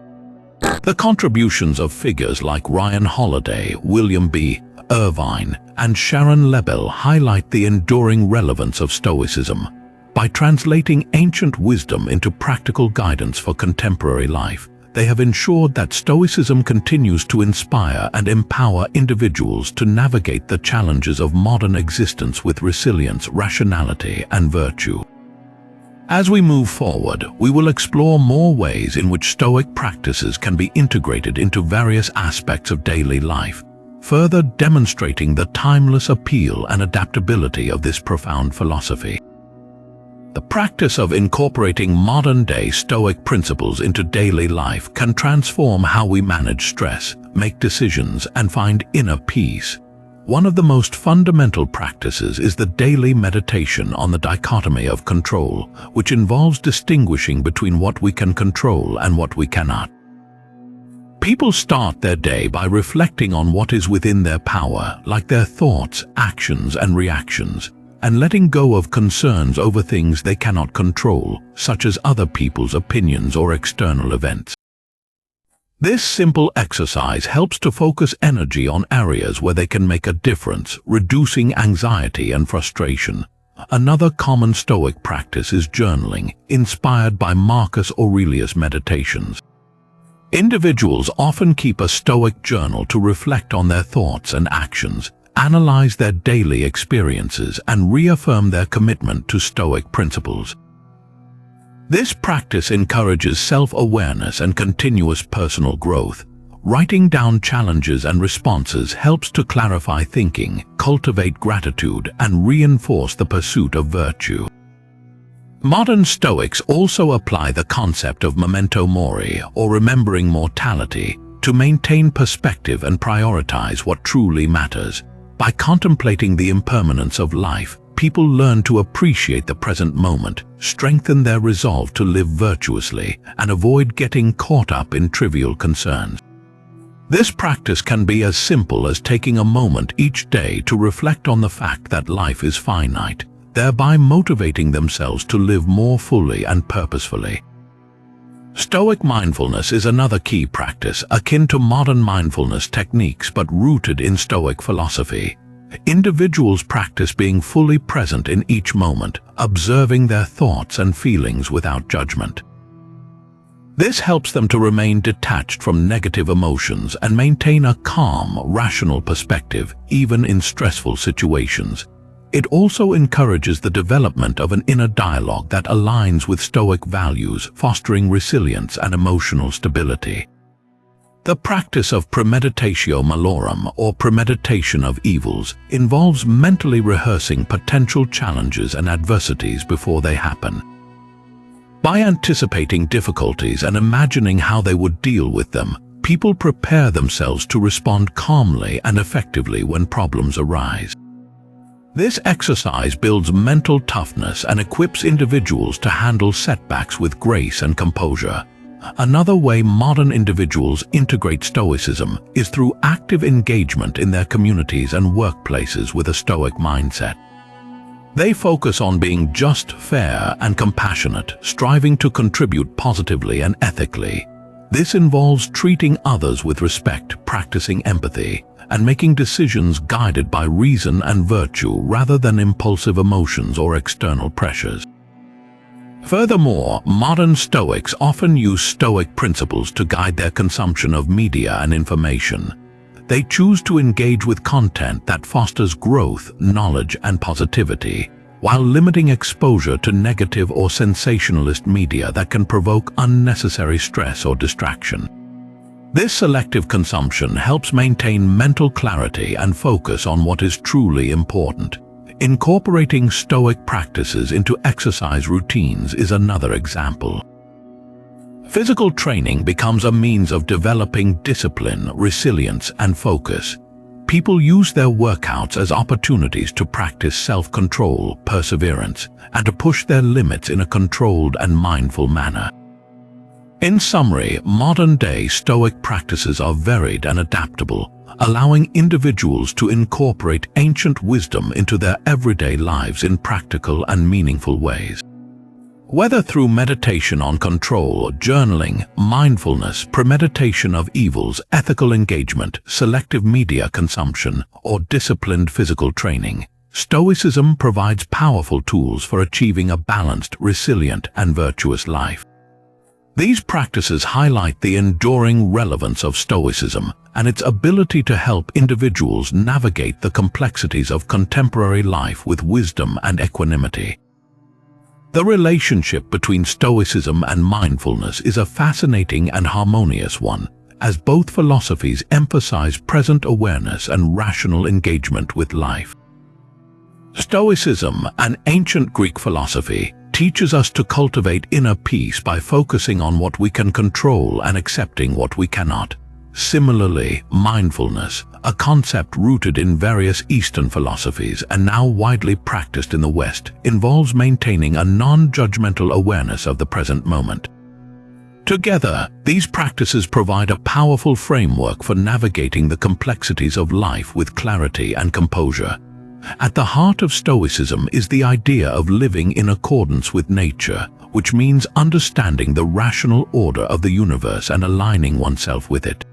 The contributions of figures like Ryan Holiday, William B. Irvine, and Sharon Lebel highlight the enduring relevance of Stoicism. By translating ancient wisdom into practical guidance for contemporary life, they have ensured that Stoicism continues to inspire and empower individuals to navigate the challenges of modern existence with resilience, rationality, and virtue. As we move forward, we will explore more ways in which Stoic practices can be integrated into various aspects of daily life, further demonstrating the timeless appeal and adaptability of this profound philosophy. The practice of incorporating modern-day Stoic principles into daily life can transform how we manage stress, make decisions, and find inner peace. One of the most fundamental practices is the daily meditation on the dichotomy of control, which involves distinguishing between what we can control and what we cannot. People start their day by reflecting on what is within their power, like their thoughts, actions, and reactions, and letting go of concerns over things they cannot control, such as other people's opinions or external events. This simple exercise helps to focus energy on areas where they can make a difference, reducing anxiety and frustration. Another common Stoic practice is journaling, inspired by Marcus Aurelius' meditations. Individuals often keep a Stoic journal to reflect on their thoughts and actions, analyze their daily experiences, and reaffirm their commitment to Stoic principles. This practice encourages self-awareness and continuous personal growth. Writing down challenges and responses helps to clarify thinking, cultivate gratitude, and reinforce the pursuit of virtue. Modern Stoics also apply the concept of memento mori, or remembering mortality, to maintain perspective and prioritize what truly matters. By contemplating the impermanence of life, people learn to appreciate the present moment, strengthen their resolve to live virtuously, and avoid getting caught up in trivial concerns. This practice can be as simple as taking a moment each day to reflect on the fact that life is finite, thereby motivating themselves to live more fully and purposefully. Stoic mindfulness is another key practice, akin to modern mindfulness techniques but rooted in Stoic philosophy. Individuals practice being fully present in each moment, observing their thoughts and feelings without judgment. This helps them to remain detached from negative emotions and maintain a calm, rational perspective, even in stressful situations. It also encourages the development of an inner dialogue that aligns with Stoic values, fostering resilience and emotional stability. The practice of premeditatio malorum, or premeditation of evils, involves mentally rehearsing potential challenges and adversities before they happen. By anticipating difficulties and imagining how they would deal with them, people prepare themselves to respond calmly and effectively when problems arise. This exercise builds mental toughness and equips individuals to handle setbacks with grace and composure. Another way modern individuals integrate Stoicism is through active engagement in their communities and workplaces with a Stoic mindset. They focus on being just, fair, and compassionate, striving to contribute positively and ethically. This involves treating others with respect, practicing empathy, and making decisions guided by reason and virtue rather than impulsive emotions or external pressures. Furthermore, modern Stoics often use Stoic principles to guide their consumption of media and information. They choose to engage with content that fosters growth, knowledge, and positivity, while limiting exposure to negative or sensationalist media that can provoke unnecessary stress or distraction. This selective consumption helps maintain mental clarity and focus on what is truly important. Incorporating Stoic practices into exercise routines is another example. Physical training becomes a means of developing discipline, resilience, and focus. People use their workouts as opportunities to practice self-control, perseverance, and to push their limits in a controlled and mindful manner. In summary, modern-day Stoic practices are varied and adaptable, allowing individuals to incorporate ancient wisdom into their everyday lives in practical and meaningful ways. Whether through meditation on control, journaling, mindfulness, premeditation of evils, ethical engagement, selective media consumption, or disciplined physical training, Stoicism provides powerful tools for achieving a balanced, resilient, and virtuous life. These practices highlight the enduring relevance of Stoicism and its ability to help individuals navigate the complexities of contemporary life with wisdom and equanimity. The relationship between Stoicism and mindfulness is a fascinating and harmonious one, as both philosophies emphasize present awareness and rational engagement with life. Stoicism, an ancient Greek philosophy, teaches us to cultivate inner peace by focusing on what we can control and accepting what we cannot. Similarly, mindfulness, a concept rooted in various Eastern philosophies and now widely practiced in the West, involves maintaining a non-judgmental awareness of the present moment. Together, these practices provide a powerful framework for navigating the complexities of life with clarity and composure. At the heart of Stoicism is the idea of living in accordance with nature, which means understanding the rational order of the universe and aligning oneself with it.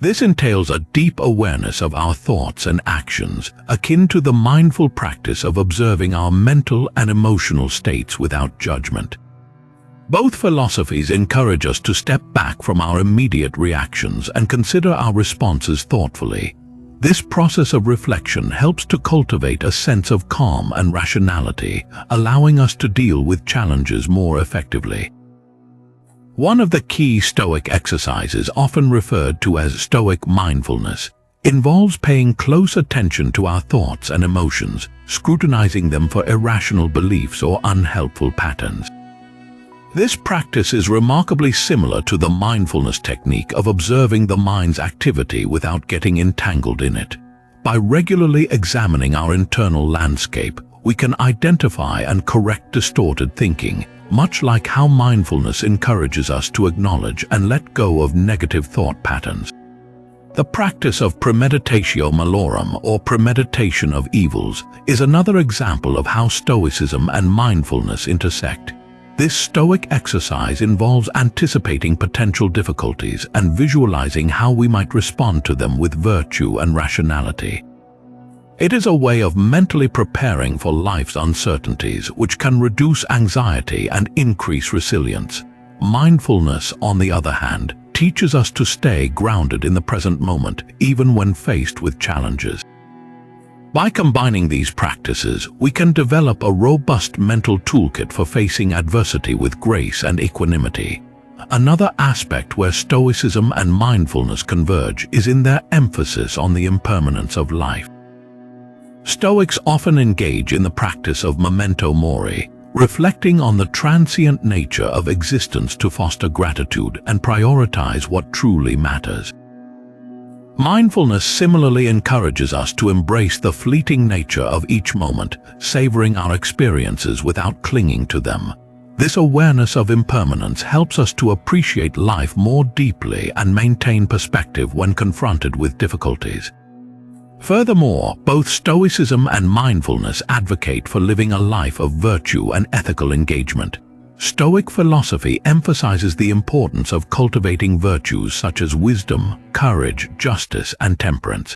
This entails a deep awareness of our thoughts and actions, akin to the mindful practice of observing our mental and emotional states without judgment. Both philosophies encourage us to step back from our immediate reactions and consider our responses thoughtfully. This process of reflection helps to cultivate a sense of calm and rationality, allowing us to deal with challenges more effectively. One of the key Stoic exercises, often referred to as Stoic mindfulness, involves paying close attention to our thoughts and emotions, scrutinizing them for irrational beliefs or unhelpful patterns. This practice is remarkably similar to the mindfulness technique of observing the mind's activity without getting entangled in it. By regularly examining our internal landscape, we can identify and correct distorted thinking, much like how mindfulness encourages us to acknowledge and let go of negative thought patterns. The practice of premeditatio malorum, or premeditation of evils, is another example of how Stoicism and mindfulness intersect. This Stoic exercise involves anticipating potential difficulties and visualizing how we might respond to them with virtue and rationality. It is a way of mentally preparing for life's uncertainties, which can reduce anxiety and increase resilience. Mindfulness, on the other hand, teaches us to stay grounded in the present moment, even when faced with challenges. By combining these practices, we can develop a robust mental toolkit for facing adversity with grace and equanimity. Another aspect where Stoicism and mindfulness converge is in their emphasis on the impermanence of life. Stoics often engage in the practice of memento mori, reflecting on the transient nature of existence to foster gratitude and prioritize what truly matters. Mindfulness similarly encourages us to embrace the fleeting nature of each moment, savoring our experiences without clinging to them. This awareness of impermanence helps us to appreciate life more deeply and maintain perspective when confronted with difficulties. Furthermore, both Stoicism and mindfulness advocate for living a life of virtue and ethical engagement. Stoic philosophy emphasizes the importance of cultivating virtues such as wisdom, courage, justice, and temperance.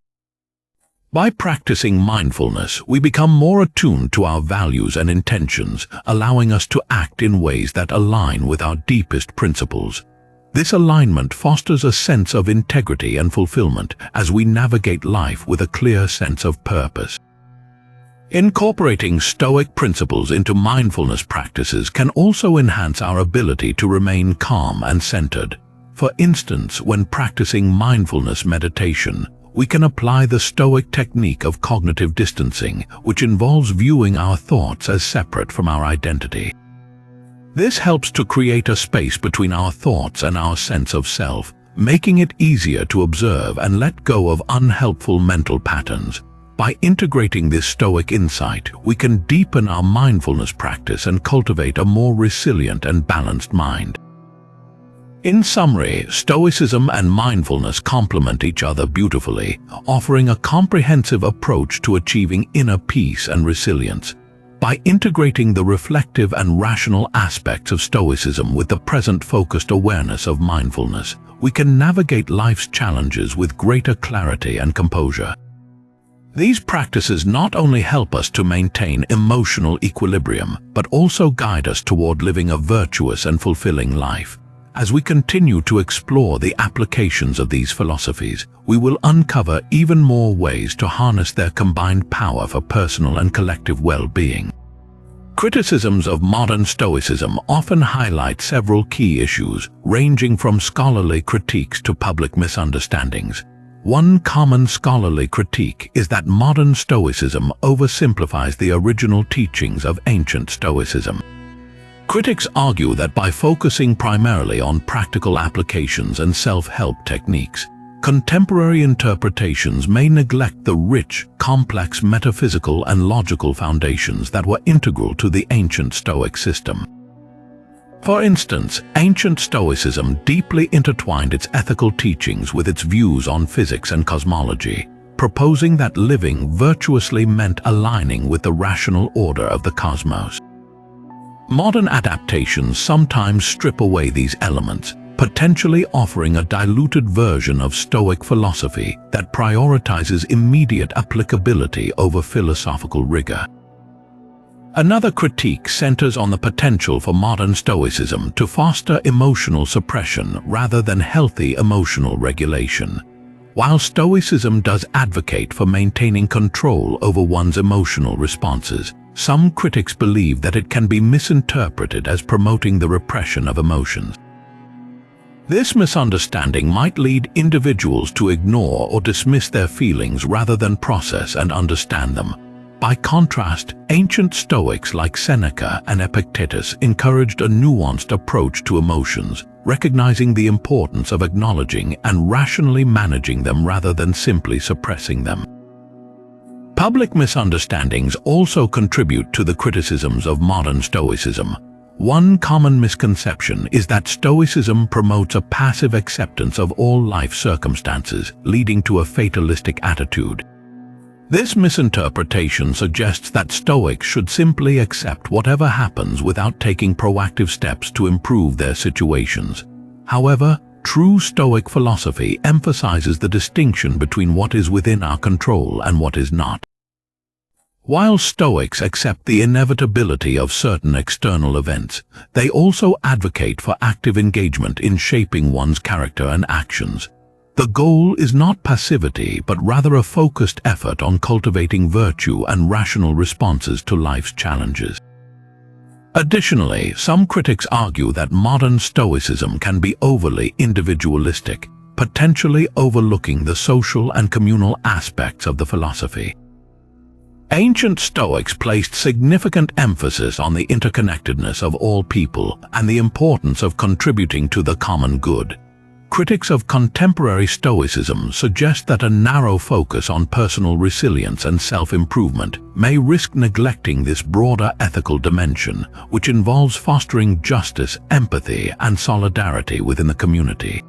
By practicing mindfulness, we become more attuned to our values and intentions, allowing us to act in ways that align with our deepest principles. This alignment fosters a sense of integrity and fulfillment as we navigate life with a clear sense of purpose. Incorporating Stoic principles into mindfulness practices can also enhance our ability to remain calm and centered. For instance, when practicing mindfulness meditation, we can apply the Stoic technique of cognitive distancing, which involves viewing our thoughts as separate from our identity. This helps to create a space between our thoughts and our sense of self, making it easier to observe and let go of unhelpful mental patterns. By integrating this Stoic insight, we can deepen our mindfulness practice and cultivate a more resilient and balanced mind. In summary, Stoicism and mindfulness complement each other beautifully, offering a comprehensive approach to achieving inner peace and resilience. By integrating the reflective and rational aspects of Stoicism with the present-focused awareness of mindfulness, we can navigate life's challenges with greater clarity and composure. These practices not only help us to maintain emotional equilibrium, but also guide us toward living a virtuous and fulfilling life. As we continue to explore the applications of these philosophies, we will uncover even more ways to harness their combined power for personal and collective well-being. Criticisms of modern Stoicism often highlight several key issues, ranging from scholarly critiques to public misunderstandings. One common scholarly critique is that modern Stoicism oversimplifies the original teachings of ancient Stoicism. Critics argue that by focusing primarily on practical applications and self-help techniques, contemporary interpretations may neglect the rich, complex metaphysical and logical foundations that were integral to the ancient Stoic system. For instance, ancient Stoicism deeply intertwined its ethical teachings with its views on physics and cosmology, proposing that living virtuously meant aligning with the rational order of the cosmos. Modern adaptations sometimes strip away these elements, potentially offering a diluted version of Stoic philosophy that prioritizes immediate applicability over philosophical rigor. Another critique centers on the potential for modern Stoicism to foster emotional suppression rather than healthy emotional regulation. While Stoicism does advocate for maintaining control over one's emotional responses, some critics believe that it can be misinterpreted as promoting the repression of emotions. This misunderstanding might lead individuals to ignore or dismiss their feelings rather than process and understand them. By contrast, ancient Stoics like Seneca and Epictetus encouraged a nuanced approach to emotions, recognizing the importance of acknowledging and rationally managing them rather than simply suppressing them. Public misunderstandings also contribute to the criticisms of modern Stoicism. One common misconception is that Stoicism promotes a passive acceptance of all life circumstances, leading to a fatalistic attitude. This misinterpretation suggests that Stoics should simply accept whatever happens without taking proactive steps to improve their situations. However, true Stoic philosophy emphasizes the distinction between what is within our control and what is not. While Stoics accept the inevitability of certain external events, they also advocate for active engagement in shaping one's character and actions. The goal is not passivity, but rather a focused effort on cultivating virtue and rational responses to life's challenges. Additionally, some critics argue that modern Stoicism can be overly individualistic, potentially overlooking the social and communal aspects of the philosophy. Ancient Stoics placed significant emphasis on the interconnectedness of all people and the importance of contributing to the common good. Critics of contemporary Stoicism suggest that a narrow focus on personal resilience and self-improvement may risk neglecting this broader ethical dimension, which involves fostering justice, empathy, and solidarity within the community.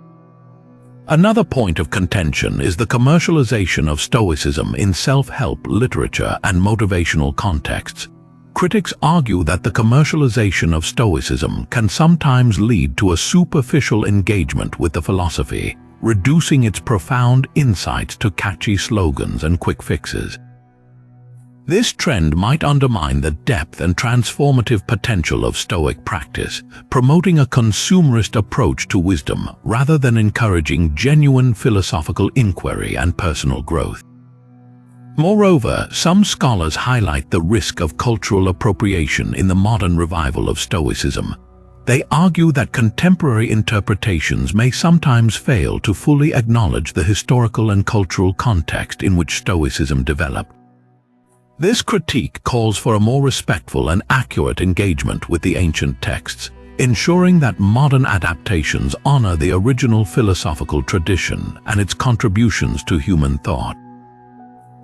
Another point of contention is the commercialization of Stoicism in self-help literature and motivational contexts. Critics argue that the commercialization of Stoicism can sometimes lead to a superficial engagement with the philosophy, reducing its profound insights to catchy slogans and quick fixes. This trend might undermine the depth and transformative potential of Stoic practice, promoting a consumerist approach to wisdom rather than encouraging genuine philosophical inquiry and personal growth. Moreover, some scholars highlight the risk of cultural appropriation in the modern revival of Stoicism. They argue that contemporary interpretations may sometimes fail to fully acknowledge the historical and cultural context in which Stoicism developed. This critique calls for a more respectful and accurate engagement with the ancient texts, ensuring that modern adaptations honor the original philosophical tradition and its contributions to human thought.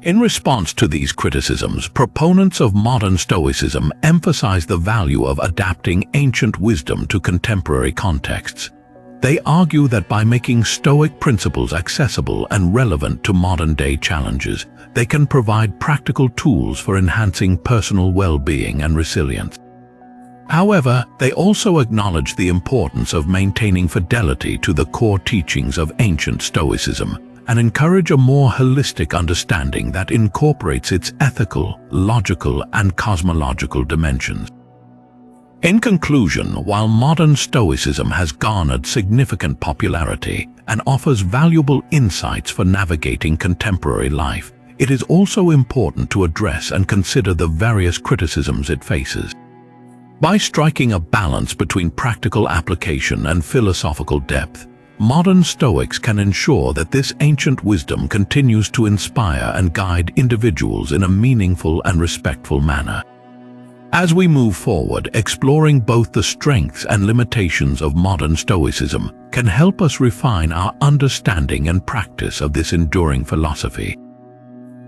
In response to these criticisms, proponents of modern Stoicism emphasize the value of adapting ancient wisdom to contemporary contexts. They argue that by making Stoic principles accessible and relevant to modern-day challenges, they can provide practical tools for enhancing personal well-being and resilience. However, they also acknowledge the importance of maintaining fidelity to the core teachings of ancient Stoicism, and encourage a more holistic understanding that incorporates its ethical, logical, and cosmological dimensions. In conclusion, while modern Stoicism has garnered significant popularity and offers valuable insights for navigating contemporary life, it is also important to address and consider the various criticisms it faces. By striking a balance between practical application and philosophical depth, modern Stoics can ensure that this ancient wisdom continues to inspire and guide individuals in a meaningful and respectful manner. As we move forward, exploring both the strengths and limitations of modern Stoicism can help us refine our understanding and practice of this enduring philosophy.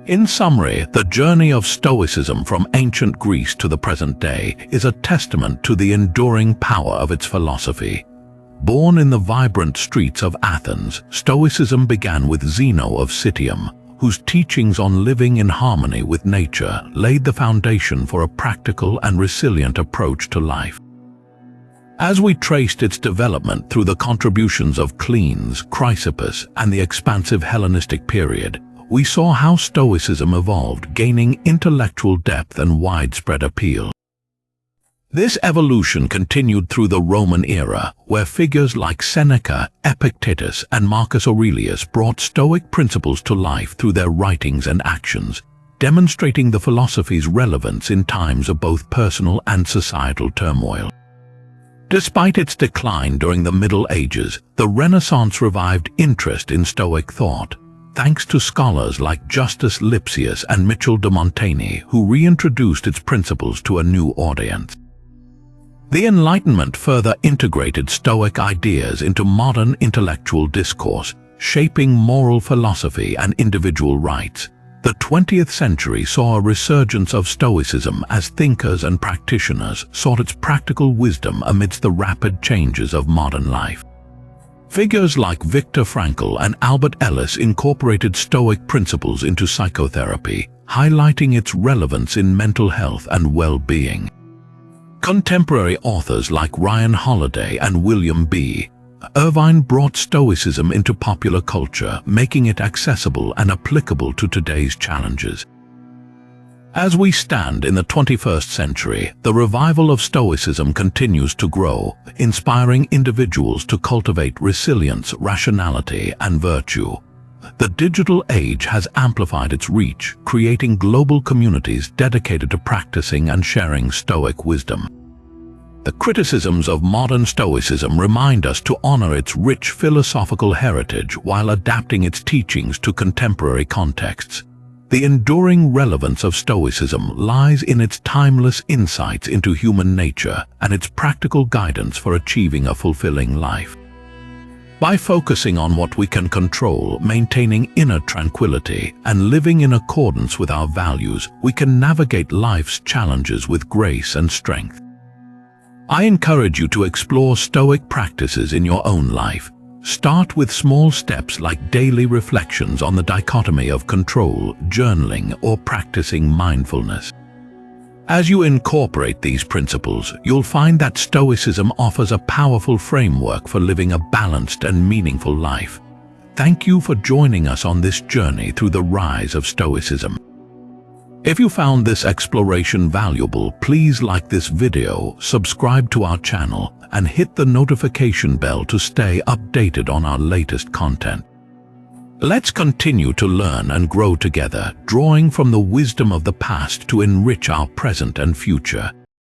In summary, the journey of Stoicism from ancient Greece to the present day is a testament to the enduring power of its philosophy. Born in the vibrant streets of Athens, Stoicism began with Zeno of Citium, whose teachings on living in harmony with nature laid the foundation for a practical and resilient approach to life. As we traced its development through the contributions of Cleanthes, Chrysippus, and the expansive Hellenistic period, we saw how Stoicism evolved, gaining intellectual depth and widespread appeal. This evolution continued through the Roman era, where figures like Seneca, Epictetus, and Marcus Aurelius brought Stoic principles to life through their writings and actions, demonstrating the philosophy's relevance in times of both personal and societal turmoil. Despite its decline during the Middle Ages, the Renaissance revived interest in Stoic thought, thanks to scholars like Justus Lipsius and Michel de Montaigne, who reintroduced its principles to a new audience. The Enlightenment further integrated Stoic ideas into modern intellectual discourse, shaping moral philosophy and individual rights. The 20th century saw a resurgence of Stoicism as thinkers and practitioners sought its practical wisdom amidst the rapid changes of modern life. Figures like Viktor Frankl and Albert Ellis incorporated Stoic principles into psychotherapy, highlighting its relevance in mental health and well-being. Contemporary authors like Ryan Holiday and William B. Irvine brought Stoicism into popular culture, making it accessible and applicable to today's challenges. As we stand in the 21st century, the revival of Stoicism continues to grow, inspiring individuals to cultivate resilience, rationality, and virtue. The digital age has amplified its reach, creating global communities dedicated to practicing and sharing Stoic wisdom. The criticisms of modern Stoicism remind us to honor its rich philosophical heritage while adapting its teachings to contemporary contexts. The enduring relevance of Stoicism lies in its timeless insights into human nature and its practical guidance for achieving a fulfilling life. By focusing on what we can control, maintaining inner tranquility, and living in accordance with our values, we can navigate life's challenges with grace and strength. I encourage you to explore Stoic practices in your own life. Start with small steps like daily reflections on the dichotomy of control, journaling, or practicing mindfulness. As you incorporate these principles, you'll find that Stoicism offers a powerful framework for living a balanced and meaningful life. Thank you for joining us on this journey through the rise of Stoicism. If you found this exploration valuable, please like this video, subscribe to our channel, and hit the notification bell to stay updated on our latest content. Let's continue to learn and grow together, drawing from the wisdom of the past to enrich our present and future.